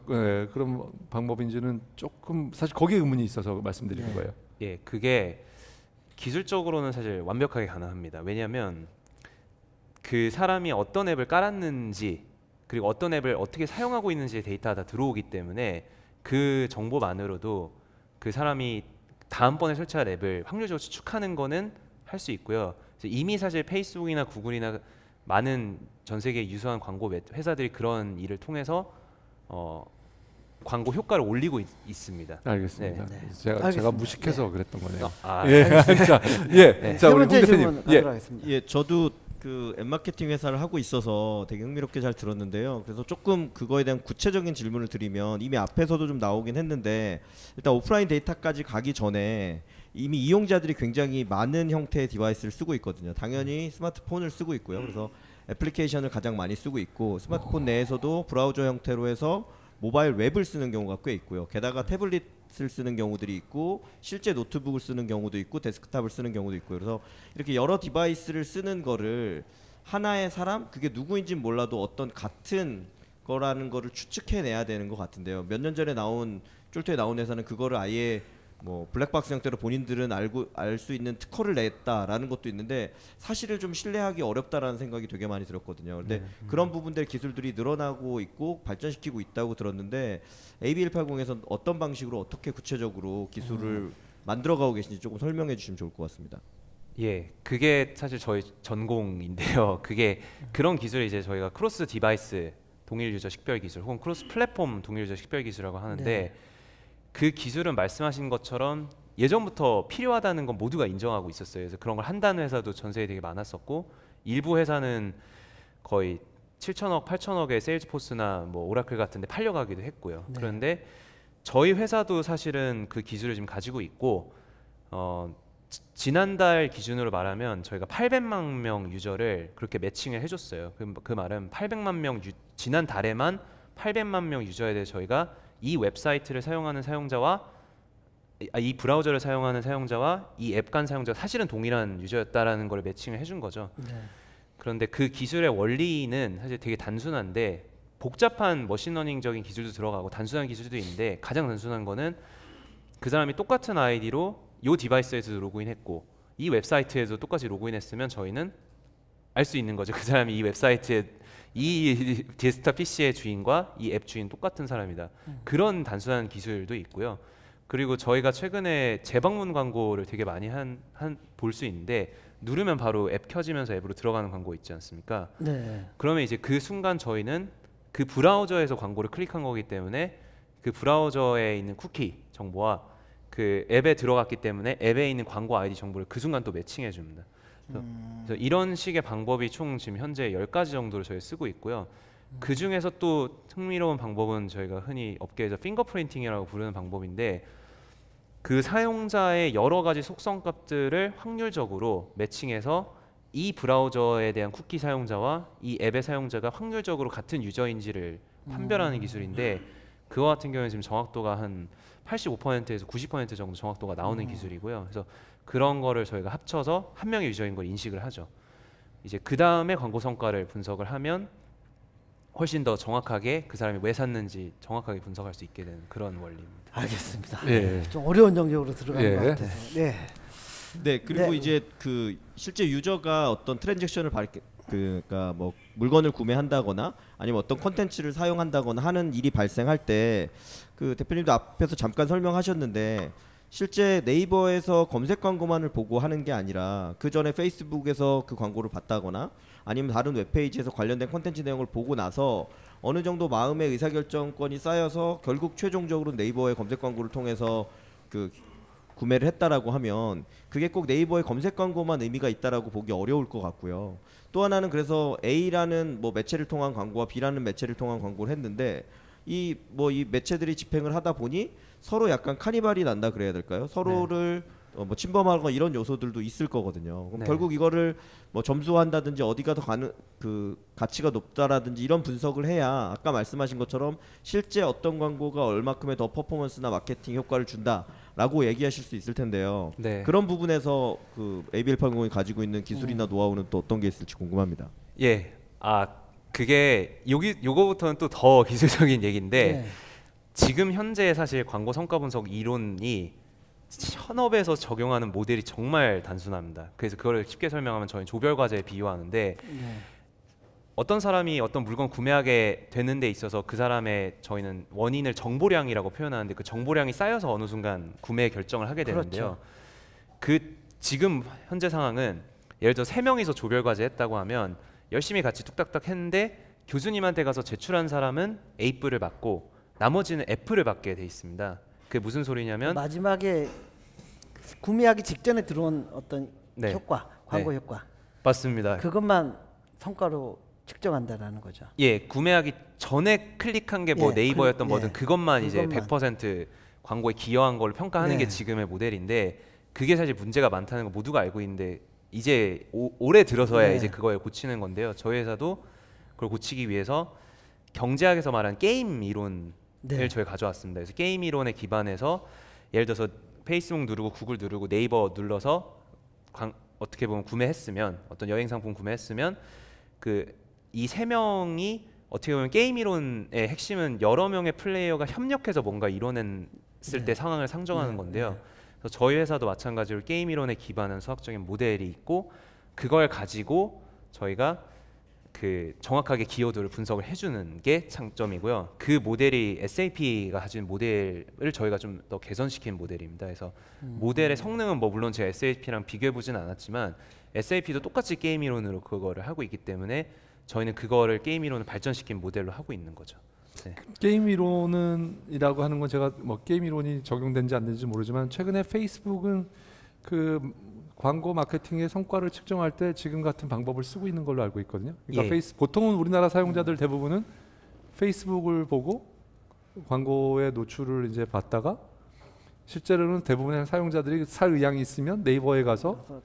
Speaker 2: 그런 방법인지는 조금 사실 거기에 의문이 있어서 말씀드리는 거예요.
Speaker 3: 예, 그게 기술적으로는 사실 완벽하게 가능합니다. 왜냐하면 그 사람이 어떤 앱을 깔았는지 그리고 어떤 앱을 어떻게 사용하고 있는지의 데이터가 다 들어오기 때문에 그 정보만으로도 그 사람이 다음번에 설치할 앱을 확률적으로 추측하는 거는 할 수 있고요. 이미 사실 페이스북이나 구글이나 많은 전 세계 유수한 광고 회사들이 그런 일을 통해서 광고 효과를 올리고 있습니다.
Speaker 2: 알겠습니다. 제가 무식해서 그랬던 거네요.
Speaker 1: 자, 우리 홍 대표님.
Speaker 6: 저도 그 앱마케팅 회사를 하고 있어서 되게 흥미롭게 잘 들었는데요. 그래서 조금 그거에 대한 구체적인 질문을 드리면 이미 앞에서도 좀 나오긴 했는데 일단 오프라인 데이터까지 가기 전에 이미 이용자들이 굉장히 많은 형태의 디바이스를 쓰고 있거든요. 당연히 스마트폰을 쓰고 있고요. 그래서 애플리케이션을 가장 많이 쓰고 있고 스마트폰 내에서도 브라우저 형태로 해서 모바일 웹을 쓰는 경우가 꽤 있고요. 게다가 태블릿을 쓰는 경우들이 있고 실제 노트북을 쓰는 경우도 있고 데스크탑을 쓰는 경우도 있고요. 그래서 이렇게 여러 디바이스를 쓰는 거를 하나의 사람, 그게 누구인지는 몰라도 어떤 같은 거라는 거를 추측해내야 되는 것 같은데요. 몇 년 전에 나온 쫄토에 나온 회사는 그거를 아예 뭐 블랙박스 형태로 본인들은 알 수 있는 특허를 냈다라는 것도 있는데 사실을 좀 신뢰하기 어렵다라는 생각이 되게 많이 들었거든요. 근데 그런 부분들 기술들이 늘어나고 있고 발전시키고 있다고 들었는데 AB180에서 어떤 방식으로 어떻게 구체적으로 기술을 만들어가고 계신지 조금 설명해 주시면 좋을 것 같습니다.
Speaker 3: 예, 그게 사실 저희 전공인데요. 그게 그런 기술이 이제 저희가 크로스 디바이스 동일 유저 식별 기술 혹은 크로스 플랫폼 동일 유저 식별 기술이라고 하는데 그 기술은 말씀하신 것처럼 예전부터 필요하다는 건 모두가 인정하고 있었어요. 그래서 그런 걸 한다는 회사도 전 세계에 되게 많았었고 일부 회사는 거의 7천억, 8천억의 세일즈포스나 뭐 오라클 같은 데 팔려가기도 했고요. 그런데 저희 회사도 사실은 그 기술을 지금 가지고 있고 지난달 기준으로 말하면 저희가 800만 명 유저를 그렇게 매칭을 해줬어요. 그 말은 800만 명 지난 달에만 800만 명 유저에 대해 저희가 이 웹사이트를 사용하는 사용자와 이 브라우저를 사용하는 사용자와 이 앱 간 사용자가 사실은 동일한 유저였다라는 걸 매칭을 해준 거죠. 그런데 그 기술의 원리는 사실 되게 단순한데 복잡한 머신러닝적인 기술도 들어가고 단순한 기술도 있는데 가장 단순한 거는 그 사람이 똑같은 아이디로 이 디바이스에서 로그인했고 이 웹사이트에서 똑같이 로그인했으면 저희는 알 수 있는 거죠. 그 사람이 이 웹사이트에 이 데스크탑 PC의 주인과 이 앱 주인 똑같은 사람이다. 그런 단순한 기술도 있고요. 그리고 저희가 최근에 재방문 광고를 되게 많이 볼 수 있는데 누르면 바로 앱 켜지면서 앱으로 들어가는 광고 있지 않습니까?
Speaker 1: 네.
Speaker 3: 그러면 이제 그 순간 저희는 그 브라우저에서 광고를 클릭한 거기 때문에 그 브라우저에 있는 쿠키 정보와 그 앱에 들어갔기 때문에 앱에 있는 광고 아이디 정보를 그 순간 또 매칭해 줍니다. 그래서 이런 식의 방법이 총 지금 현재 10가지 정도를 저희 쓰고 있고요. 그 중에서 또 흥미로운 방법은 저희가 흔히 업계에서 핑거프린팅이라고 부르는 방법인데 그 사용자의 여러 가지 속성 값들을 확률적으로 매칭해서 이 브라우저에 대한 쿠키 사용자와 이 앱의 사용자가 확률적으로 같은 유저인지를 판별하는 기술인데 그거 같은 경우는 지금 정확도가 한 85%에서 90% 정도 정확도가 나오는 기술이고요. 그래서 그런 거를 저희가 합쳐서 한 명의 유저인 걸 인식을 하죠. 이제 그 다음에 광고 성과를 분석을 하면 훨씬 더 정확하게 그 사람이 왜 샀는지 정확하게 분석할 수 있게 되는 그런 원리입니다.
Speaker 1: 알겠습니다.
Speaker 2: 예.
Speaker 1: 좀 어려운 영역으로 들어간 것 같아서. 네.
Speaker 6: 네, 그리고 이제 그 실제 유저가 어떤 트랜잭션을 그러니까 뭐 물건을 구매한다거나 아니면 어떤 콘텐츠를 사용한다거나 하는 일이 발생할 때 그 대표님도 앞에서 잠깐 설명하셨는데 실제 네이버에서 검색 광고만을 보고 하는 게 아니라 그 전에 페이스북에서 그 광고를 봤다거나 아니면 다른 웹페이지에서 관련된 콘텐츠 내용을 보고 나서 어느 정도 마음의 의사결정권이 쌓여서 결국 최종적으로 네이버의 검색 광고를 통해서 그 구매를 했다라고 하면 그게 꼭 네이버의 검색 광고만 의미가 있다라고 보기 어려울 것 같고요. 또 하나는 그래서 A라는 뭐 매체를 통한 광고와 B라는 매체를 통한 광고를 했는데 이 매체들이 집행을 하다 보니 서로 약간 카니발이 난다 그래야 될까요? 서로를 뭐 침범하거나 이런 요소들도 있을 거거든요. 그럼 결국 이거를 뭐 점수한다든지 어디가 더 그 가치가 높다라든지 이런 분석을 해야 아까 말씀하신 것처럼 실제 어떤 광고가 얼마큼의 더 퍼포먼스나 마케팅 효과를 준다라고 얘기하실 수 있을 텐데요. 네. 그런 부분에서 그 AB1890이 가지고 있는 기술이나 노하우는 또 어떤 게 있을지 궁금합니다.
Speaker 3: 예, 그게 요거부터는 또 더 기술적인 얘기인데 지금 현재 사실 광고 성과 분석 이론이 현업에서 적용하는 모델이 정말 단순합니다. 그래서 그걸 쉽게 설명하면 저희는 조별 과제에 비유하는데 어떤 사람이 어떤 물건 구매하게 되는 데 있어서 그 사람의 저희는 원인을 정보량이라고 표현하는데 그 정보량이 쌓여서 어느 순간 구매 결정을 하게 되는데요. 그 지금 현재 상황은 예를 들어 3명이서 조별 과제 했다고 하면 열심히 같이 뚝딱딱 했는데 교수님한테 가서 제출한 사람은 A뿔을 받고 나머지는 F를 받게 돼 있습니다. 그게 무슨 소리냐면
Speaker 1: 마지막에 구매하기 직전에 들어온 어떤 효과, 광고 효과.
Speaker 3: 맞습니다.
Speaker 1: 그것만 성과로 측정한다라는 거죠.
Speaker 3: 예, 구매하기 전에 클릭한 게 뭐 네이버였던 뭐든 그것만 이제 100% 광고에 기여한 걸 평가하는 게 지금의 모델인데 그게 사실 문제가 많다는 거 모두가 알고 있는데 이제 올해 들어서야 이제 그걸 고치는 건데요. 저희 회사도 그걸 고치기 위해서 경제학에서 말하는 게임 이론을 저희 가져왔습니다. 그래서 게임 이론에 기반해서 예를 들어서 페이스북 누르고 구글 누르고 네이버 눌러서 어떻게 보면 구매했으면 어떤 여행 상품 구매했으면 이 3명이 어떻게 보면 게임 이론의 핵심은 여러 명의 플레이어가 협력해서 뭔가 이뤄냈을 때 상황을 상정하는 건데요. 그래서 저희 회사도 마찬가지로 게임 이론에 기반한 수학적인 모델이 있고 그걸 가지고 저희가 그 정확하게 기여도를 분석을 해주는 게 장점이고요. 그 모델이 SAP가 가진 모델을 저희가 좀 더 개선시킨 모델입니다. 그래서 모델의 성능은 뭐 물론 제가 SAP랑 비교해보진 않았지만 SAP도 똑같이 게임 이론으로 그거를 하고 있기 때문에 저희는 그거를 게임 이론을 발전시킨 모델로 하고 있는 거죠. 네.
Speaker 2: 게임 이론이라고 하는 건 제가 뭐 게임 이론이 적용된지 안 되는지 모르지만 최근에 페이스북은 그 광고 마케팅의 성과를 측정할 때 지금 같은 방법을 쓰고 있는 걸로 알고 있거든요. 그러니까 보통은 우리나라 사용자들 대부분은 페이스북을 보고 광고의 노출을 이제 봤다가 실제로는 대부분의 사용자들이 살 의향이 있으면 네이버에 가서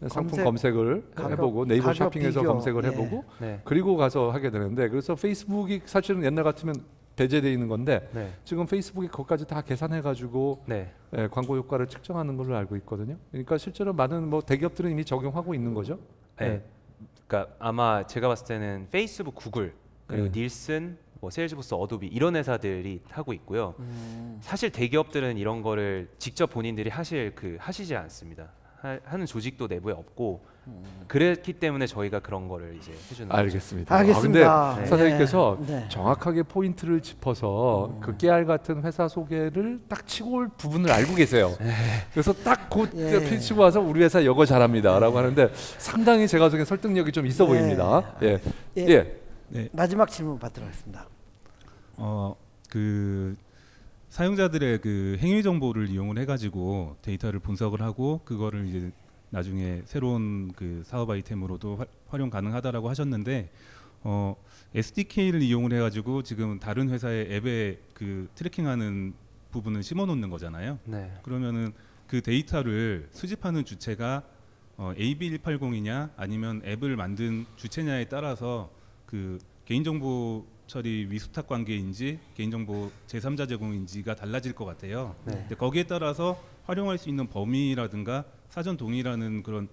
Speaker 2: 상품 검색을 해보고 네이버 쇼핑에서 검색을 해보고 그리고 가서 하게 되는데 그래서 페이스북이 사실은 옛날 같으면 배제되어 있는 건데 지금 페이스북이 그것까지 다 계산해가지고 광고 효과를 측정하는 걸로 알고 있거든요. 그러니까 실제로 많은 뭐 대기업들은 이미 적용하고 있는 거죠.
Speaker 3: 그러니까 아마 제가 봤을 때는 페이스북, 구글 그리고 닐슨, 뭐 세일즈포스, 어도비 이런 회사들이 하고 있고요. 사실 대기업들은 이런 거를 직접 본인들이 하시지 않습니다. 하는 조직도 내부에 없고 그랬기 때문에 저희가 그런 거를 이제 해주는
Speaker 2: 알겠습니다.
Speaker 1: 알겠습니다.
Speaker 2: 근데 사장님께서
Speaker 1: 네.
Speaker 2: 정확하게 포인트를 짚어서 그 깨알 같은 회사 소개를 딱 치고 올 부분을 알고 계세요. 그래서 딱 곧 치고 와서 우리 회사 이거 잘합니다라고 하는데 상당히 제가 보기엔 설득력이 좀 있어 보입니다.
Speaker 1: 네. 마지막 질문 받도록 하겠습니다.
Speaker 7: 그 사용자들의 그 행위 정보를 이용을 해가지고 데이터를 분석을 하고 그거를 이제 나중에 새로운 그 사업 아이템으로도 활용 가능하다라고 하셨는데 SDK를 이용을 해가지고 지금 다른 회사의 앱에 그 트래킹하는 부분을 심어놓는 거잖아요.
Speaker 3: 네.
Speaker 7: 그러면은 그 데이터를 수집하는 주체가 AB180이냐 아니면 앱을 만든 주체냐에 따라서 그 개인정보 처리 위수탁 관계인지 개인정보 제3자 제공인지가 달라질 것 같아요.
Speaker 3: 네.
Speaker 7: 근데 거기에 따라서 활용할 수 있는 범위라든가 사전 동의라는 그런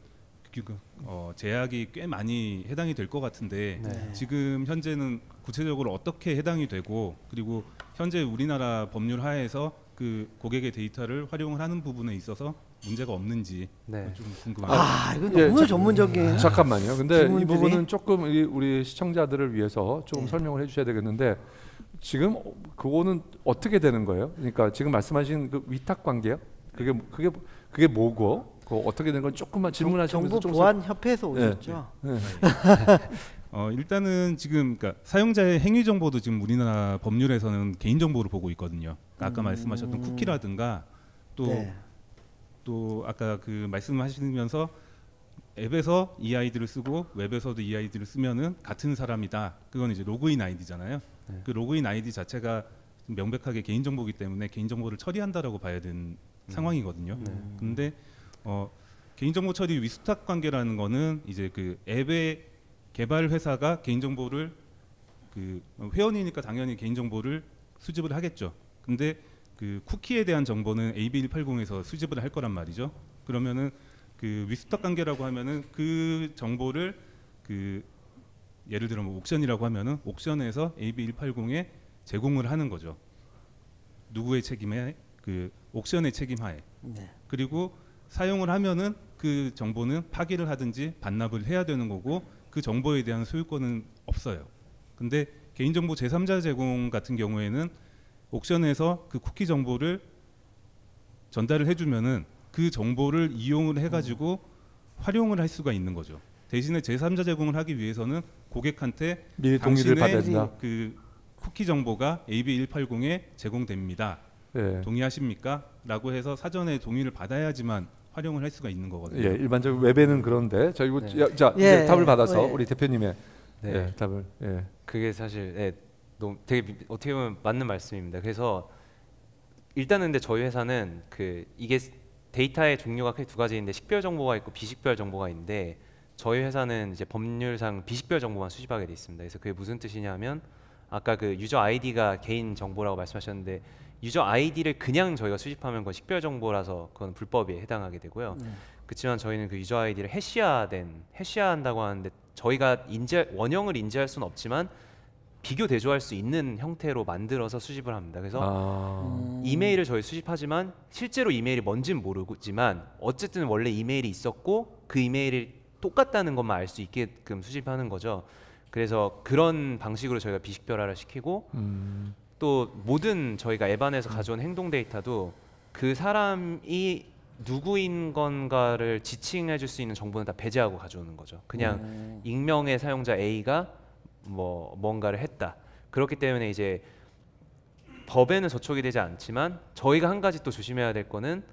Speaker 7: 제약이 꽤 많이 해당이 될 것 같은데 지금 현재는 구체적으로 어떻게 해당이 되고 그리고 현재 우리나라 법률 하에서 그 고객의 데이터를 활용을 하는 부분에 있어서 문제가 없는지 좀 궁금합니다.
Speaker 1: 이건 너무 전문적인.
Speaker 2: 잠깐만요. 근데
Speaker 1: 질문들이?
Speaker 2: 이 부분은 조금 우리 시청자들을 위해서 좀 설명을 해주셔야 되겠는데 지금 그거는 어떻게 되는 거예요? 그러니까 지금 말씀하신 그 위탁 관계요? 그게 뭐고? 그 어떻게 된 건 조금만 질문하시면서
Speaker 1: 정보 보안 협회에서 오셨죠?
Speaker 7: 일단은 지금 그러니까 사용자의 행위 정보도 지금 우리나라 법률에서는 개인 정보를 보고 있거든요. 아까 말씀하셨던 쿠키라든가 또 아까 그 말씀하시면서 앱에서 이 아이디를 쓰고 웹에서도 이 아이디를 쓰면은 같은 사람이다. 그건 이제 로그인 아이디잖아요. 그 로그인 아이디 자체가 명백하게 개인 정보이기 때문에 개인 정보를 처리한다라고 봐야 되는 상황이거든요. 근데 개인정보 처리 위수탁 관계라는 거는 이제 그 앱의 개발 회사가 개인 정보를 그 회원이니까 당연히 개인 정보를 수집을 하겠죠. 근데 그 쿠키에 대한 정보는 AB180에서 수집을 할 거란 말이죠. 그러면은 그 위수탁 관계라고 하면은 그 정보를 그 예를 들어 뭐 옥션이라고 하면은 옥션에서 AB180에 제공을 하는 거죠. 누구의 책임에 그 옥션의 책임하에. 그리고 사용을 하면은 그 정보는 파기를 하든지 반납을 해야 되는 거고 그 정보에 대한 소유권은 없어요. 근데 개인정보 제3자 제공 같은 경우에는 옥션에서 그 쿠키 정보를 전달을 해주면은 그 정보를 이용을 해가지고 활용을 할 수가 있는 거죠. 대신에 제3자 제공을 하기 위해서는 고객한테
Speaker 2: 미리 동의를 받아야 된다.
Speaker 7: 그 쿠키 정보가 AB180에 제공됩니다. 동의하십니까? 라고 해서 사전에 동의를 받아야지만 활용을 할 수가 있는 거거든요.
Speaker 2: 일반적으로 웹에는 그런데 자 이거 이제 답을 받아서 우리 대표님의 답을
Speaker 3: 그게 사실 너무 되게 어떻게 보면 맞는 말씀입니다. 그래서 일단은 근데 저희 회사는 그 이게 데이터의 종류가 크게 두 가지인데 식별 정보가 있고 비식별 정보가 있는데 저희 회사는 이제 법률상 비식별 정보만 수집하게 돼 있습니다. 그래서 그게 무슨 뜻이냐면 아까 그 유저 아이디가 개인 정보라고 말씀하셨는데 유저 아이디를 그냥 저희가 수집하면 그건 식별 정보라서 그건 불법에 해당하게 되고요. 그렇지만 저희는 그 유저 아이디를 해시한다고 하는데 저희가 원형을 인지할 수는 없지만 비교 대조할 수 있는 형태로 만들어서 수집을 합니다. 그래서 이메일을 저희 수집하지만 실제로 이메일이 뭔지는 모르지만 어쨌든 원래 이메일이 있었고 그 이메일이 똑같다는 것만 알 수 있게끔 수집하는 거죠. 그래서 그런 방식으로 저희가 비식별화를 시키고 또 모든 저희가 앱 안에서 가져온 행동 데이터도 그 사람이 누구인 건가를 지칭해 줄 수 있는 정보는 다 배제하고 가져오는 거죠. 그냥 익명의 사용자 A가 뭔가를 했다. 그렇기 때문에 이제 법에는 저촉이 되지 않지만 저희가 한 가지 또 조심해야 될 거는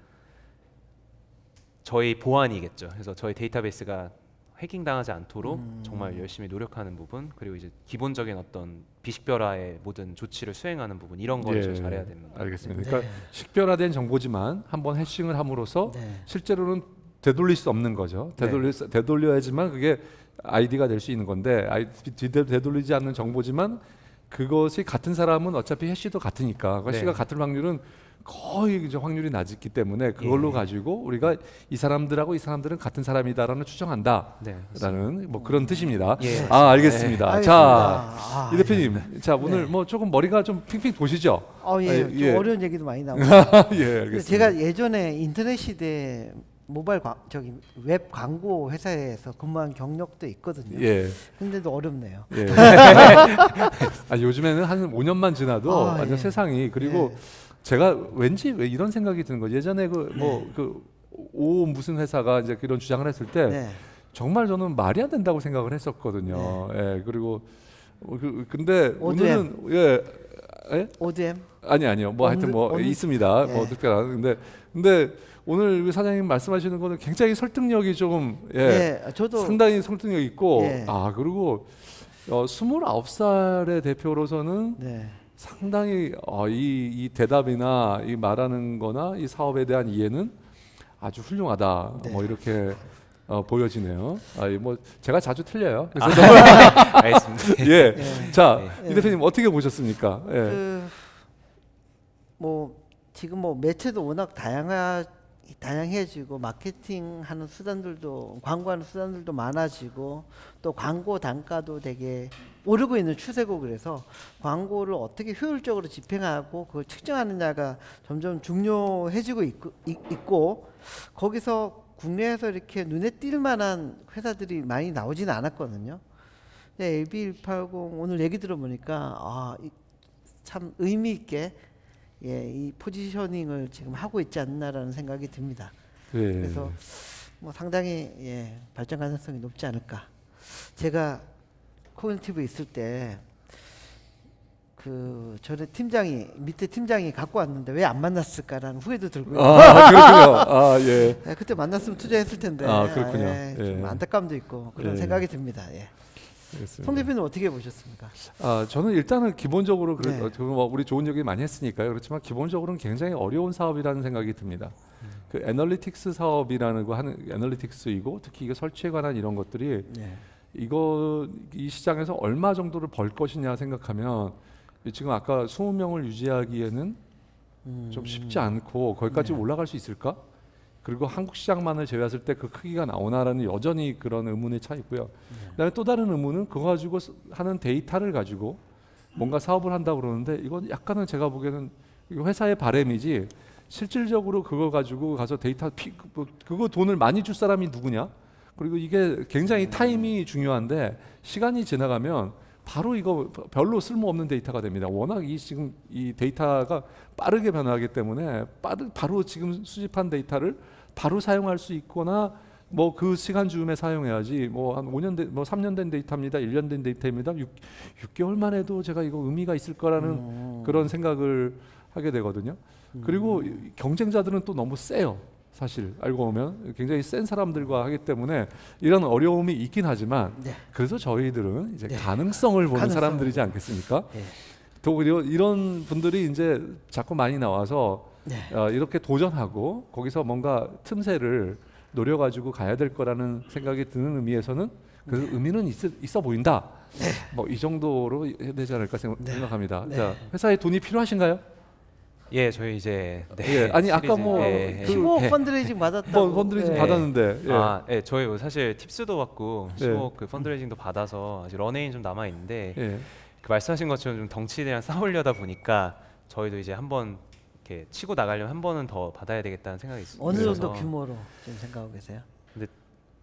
Speaker 3: 저희 보안이겠죠. 그래서 저희 데이터베이스가 해킹당하지 않도록 정말 열심히 노력하는 부분, 그리고 이제 기본적인 어떤 비식별화의 모든 조치를 수행하는 부분, 이런 걸 잘해야 됩니다.
Speaker 2: 알겠습니다. 그러니까 식별화된 정보지만 한번 해싱을 함으로써 실제로는 되돌릴 수 없는 거죠. 되돌려야지만 그게 아이디가 될 수 있는 건데 되돌리지 않는 정보지만 그것이 같은 사람은 어차피 해시도 같으니까 해시가 같을 확률은 거의 이제 확률이 낮기 때문에 그걸로 가지고 우리가 이 사람들하고 이 사람들은 같은 사람이다라는 추정한다라는 뭐 그런 뜻입니다. 알겠습니다. 자, 이 대표님, 자 오늘 뭐 조금 머리가 좀 핑핑 도시죠?
Speaker 1: 좀 어려운 얘기도 많이 나오고.
Speaker 2: 알겠습니다.
Speaker 1: 제가 예전에 인터넷 시대 모바일 저기 웹 광고 회사에서 근무한 경력도 있거든요.
Speaker 2: 예.
Speaker 1: 근데도 어렵네요.
Speaker 2: 예. 아, 요즘에는 한 5년만 지나도 완전 세상이 그리고 제가 왠지 왜 이런 생각이 드는 거예요. 예전에 오 무슨 회사가 이제 그런 주장을 했을 때 정말 저는 말이 안 된다고 생각을 했었거든요. 예. 그리고 근데 오늘은
Speaker 1: ODM?
Speaker 2: 아니요. 뭐 하여튼 뭐 있습니다. 뭐 특별한 근데 오늘 사장님 말씀하시는 거는 굉장히 설득력이 좀
Speaker 1: 저도
Speaker 2: 상당히 설득력 있고 그리고 29살의 대표로서는 상당히 이 대답이나 이 말하는 거나 이 사업에 대한 이해는 아주 훌륭하다. 뭐 이렇게 보여지네요. 뭐 제가 자주 틀려요. 그래서 알겠습니다. 자, 이 대표님 어떻게 보셨습니까?
Speaker 1: 뭐 지금 뭐 매체도 워낙 다양해지고 마케팅하는 수단들도 광고하는 수단들도 많아지고 또 광고 단가도 되게 오르고 있는 추세고 그래서 광고를 어떻게 효율적으로 집행하고 그걸 측정하느냐가 점점 중요해지고 있고 거기서 국내에서 이렇게 눈에 띌 만한 회사들이 많이 나오지는 않았거든요. AB180 오늘 얘기 들어보니까 참 의미 있게 이 포지셔닝을 지금 하고 있지 않나라는 생각이 듭니다. 그래서 뭐 상당히 발전 가능성이 높지 않을까. 제가 코그니티브에 있을 때 전에 밑에 팀장이 갖고 왔는데 왜 안 만났을까라는 후회도 들고요.
Speaker 2: 그렇군요.
Speaker 1: 그때 만났으면 투자했을 텐데.
Speaker 2: 그렇군요.
Speaker 1: 좀 안타까움도 있고 그런 생각이 듭니다. 송 대표는 어떻게 보셨습니까?
Speaker 2: 저는 일단은 기본적으로 우리 좋은 얘기 많이 했으니까요. 그렇지만 기본적으로는 굉장히 어려운 사업이라는 생각이 듭니다. 그 애널리틱스 사업이라는 거 하는 애널리틱스이고 특히 이게 설치에 관한 이런 것들이 이 시장에서 얼마 정도를 벌 것이냐 생각하면 지금 아까 20명을 유지하기에는 좀 쉽지 않고 거기까지 올라갈 수 있을까? 그리고 한국 시장만을 제외했을 때 그 크기가 나오나라는 여전히 그런 의문의 차 있고요. 그다음에 또 다른 의문은 그거 가지고 하는 데이터를 가지고 뭔가 사업을 한다고 그러는데 이건 약간은 제가 보기에는 회사의 바람이지 실질적으로 그거 가지고 가서 데이터 그거 돈을 많이 줄 사람이 누구냐? 그리고 이게 굉장히 타임이 중요한데 시간이 지나가면 바로 이거 별로 쓸모없는 데이터가 됩니다. 워낙 지금 이 데이터가 빠르게 변화하기 때문에 바로 지금 수집한 데이터를 바로 사용할 수 있거나 뭐 그 시간 즈음에 사용해야지 뭐 한 5년 된 뭐 3년 된 데이터입니다. 1년 된 데이터입니다. 6개월만 해도 제가 이거 의미가 있을 거라는 그런 생각을 하게 되거든요. 그리고 경쟁자들은 또 너무 세요. 사실 알고 보면 굉장히 센 사람들과 하기 때문에 이런 어려움이 있긴 하지만 그래서 저희들은 이제 가능성을 보는 사람들이지 않겠습니까? 또 이런 분들이 이제 자꾸 많이 나와서 이렇게 도전하고 거기서 뭔가 틈새를 노려가지고 가야 될 거라는 생각이 드는 의미에서는 그 의미는 있어 보인다. 뭐 이 정도로 해야 되지 않을까 생각합니다. 자, 회사에 돈이 필요하신가요?
Speaker 3: 저희 이제
Speaker 2: 아니 아까 뭐
Speaker 1: 15억 펀드레이징 받았다고.
Speaker 2: 펀드레이징 받았는데
Speaker 3: 저희 사실 팁스도 받고 15억 그 펀드레이징도 받아서 아직 런웨이는 좀 남아 있는데 그 말씀하신 것처럼 좀 덩치에 대한 싸우려다 보니까 저희도 이제 한번 이렇게 치고 나가려면 한 번은 더 받아야 되겠다는 생각이 있습니다.
Speaker 1: 어느 정도 규모로 지금 생각하고 계세요?
Speaker 3: 근데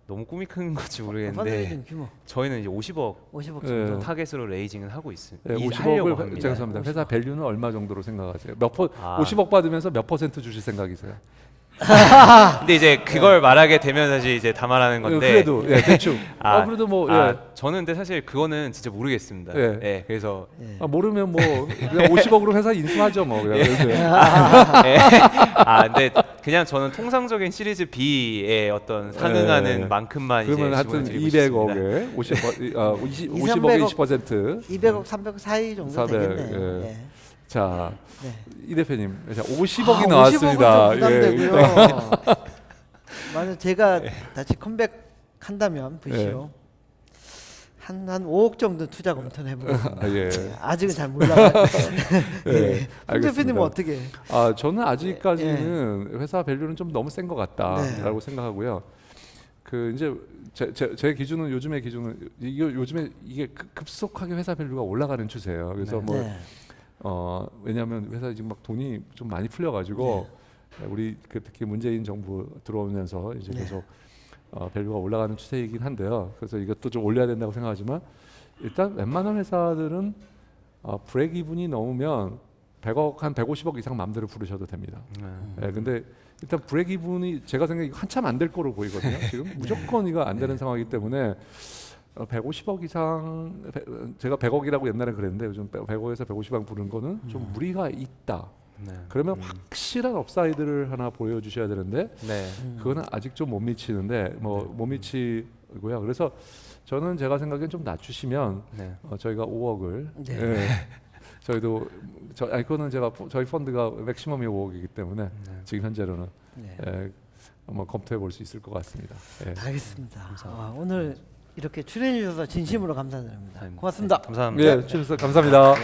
Speaker 3: 너무 꿈이 큰 건지 모르겠는데 저희는 이제 50억 정도 타겟으로 레이징을 하고 있습니다.
Speaker 2: 50억을 죄송합니다. 회사 밸류는 얼마 정도로 생각하세요? 50억 받으면서 몇 퍼센트 주실 생각이세요?
Speaker 3: 근데 이제 그걸 말하게 되면 사실 이제 다 말하는 건데
Speaker 2: 그래도 대충 그래도 뭐
Speaker 3: 저는 근데 사실 그거는 진짜 모르겠습니다. 그래서
Speaker 2: 모르면 뭐 그냥 50억으로 회사 인수하죠 뭐.
Speaker 3: 근데 그냥 저는 통상적인 시리즈 B의 어떤 상응하는 만큼만
Speaker 2: 그러면 하여튼 200억에 50억에 20%
Speaker 1: 200억 300억 사이 정도 되겠네요.
Speaker 2: 자, 이 대표님 50억이 나왔습니다.
Speaker 1: 50억은 좀 부담되고요. 만약 제가 다시 컴백한다면 VC로 한 5억 정도 투자 검토를 해보겠습니다. 아직은 잘 몰라요. 송 대표님은 어떻게?
Speaker 2: 저는 아직까지는 회사 밸류는 좀 너무 센 것 같다라고 생각하고요. 그 이제 제 기준은 요즘의 기준은 요즘에 이게 급속하게 회사 밸류가 올라가는 추세예요. 그래서 왜냐하면 회사 지금 막 돈이 좀 많이 풀려가지고 우리 특히 문재인 정부 들어오면서 이제 계속 밸류가 올라가는 추세이긴 한데요. 그래서 이것도 좀 올려야 된다고 생각하지만 일단 웬만한 회사들은 브레이크 이븐이 넘으면 100억 한 150억 이상 마음대로 부르셔도 됩니다. 근데 일단 브레이크 이븐이 제가 생각에 한참 안 될 거로 보이거든요. 지금 무조건 이거 안 되는 상황이기 때문에 150억 이상 제가 100억이라고 옛날에 그랬는데 요즘 100억에서 150억 부르는 거는 좀 무리가 있다. 그러면 확실한 업사이드를 하나 보여주셔야 되는데 그거는 아직 좀 못 미치는데 못 미치고요. 그래서 저는 제가 생각엔 좀 낮추시면 저희가 5억을 저희도 그거는 제가 저희 펀드가 맥시멈이 5억이기 때문에 지금 현재로는 한번 검토해 볼 수 있을 것 같습니다.
Speaker 1: 알겠습니다. 오늘 이렇게 출연해 주셔서 진심으로 감사드립니다. 고맙습니다.
Speaker 3: 감사합니다.
Speaker 2: 출연해서 감사합니다.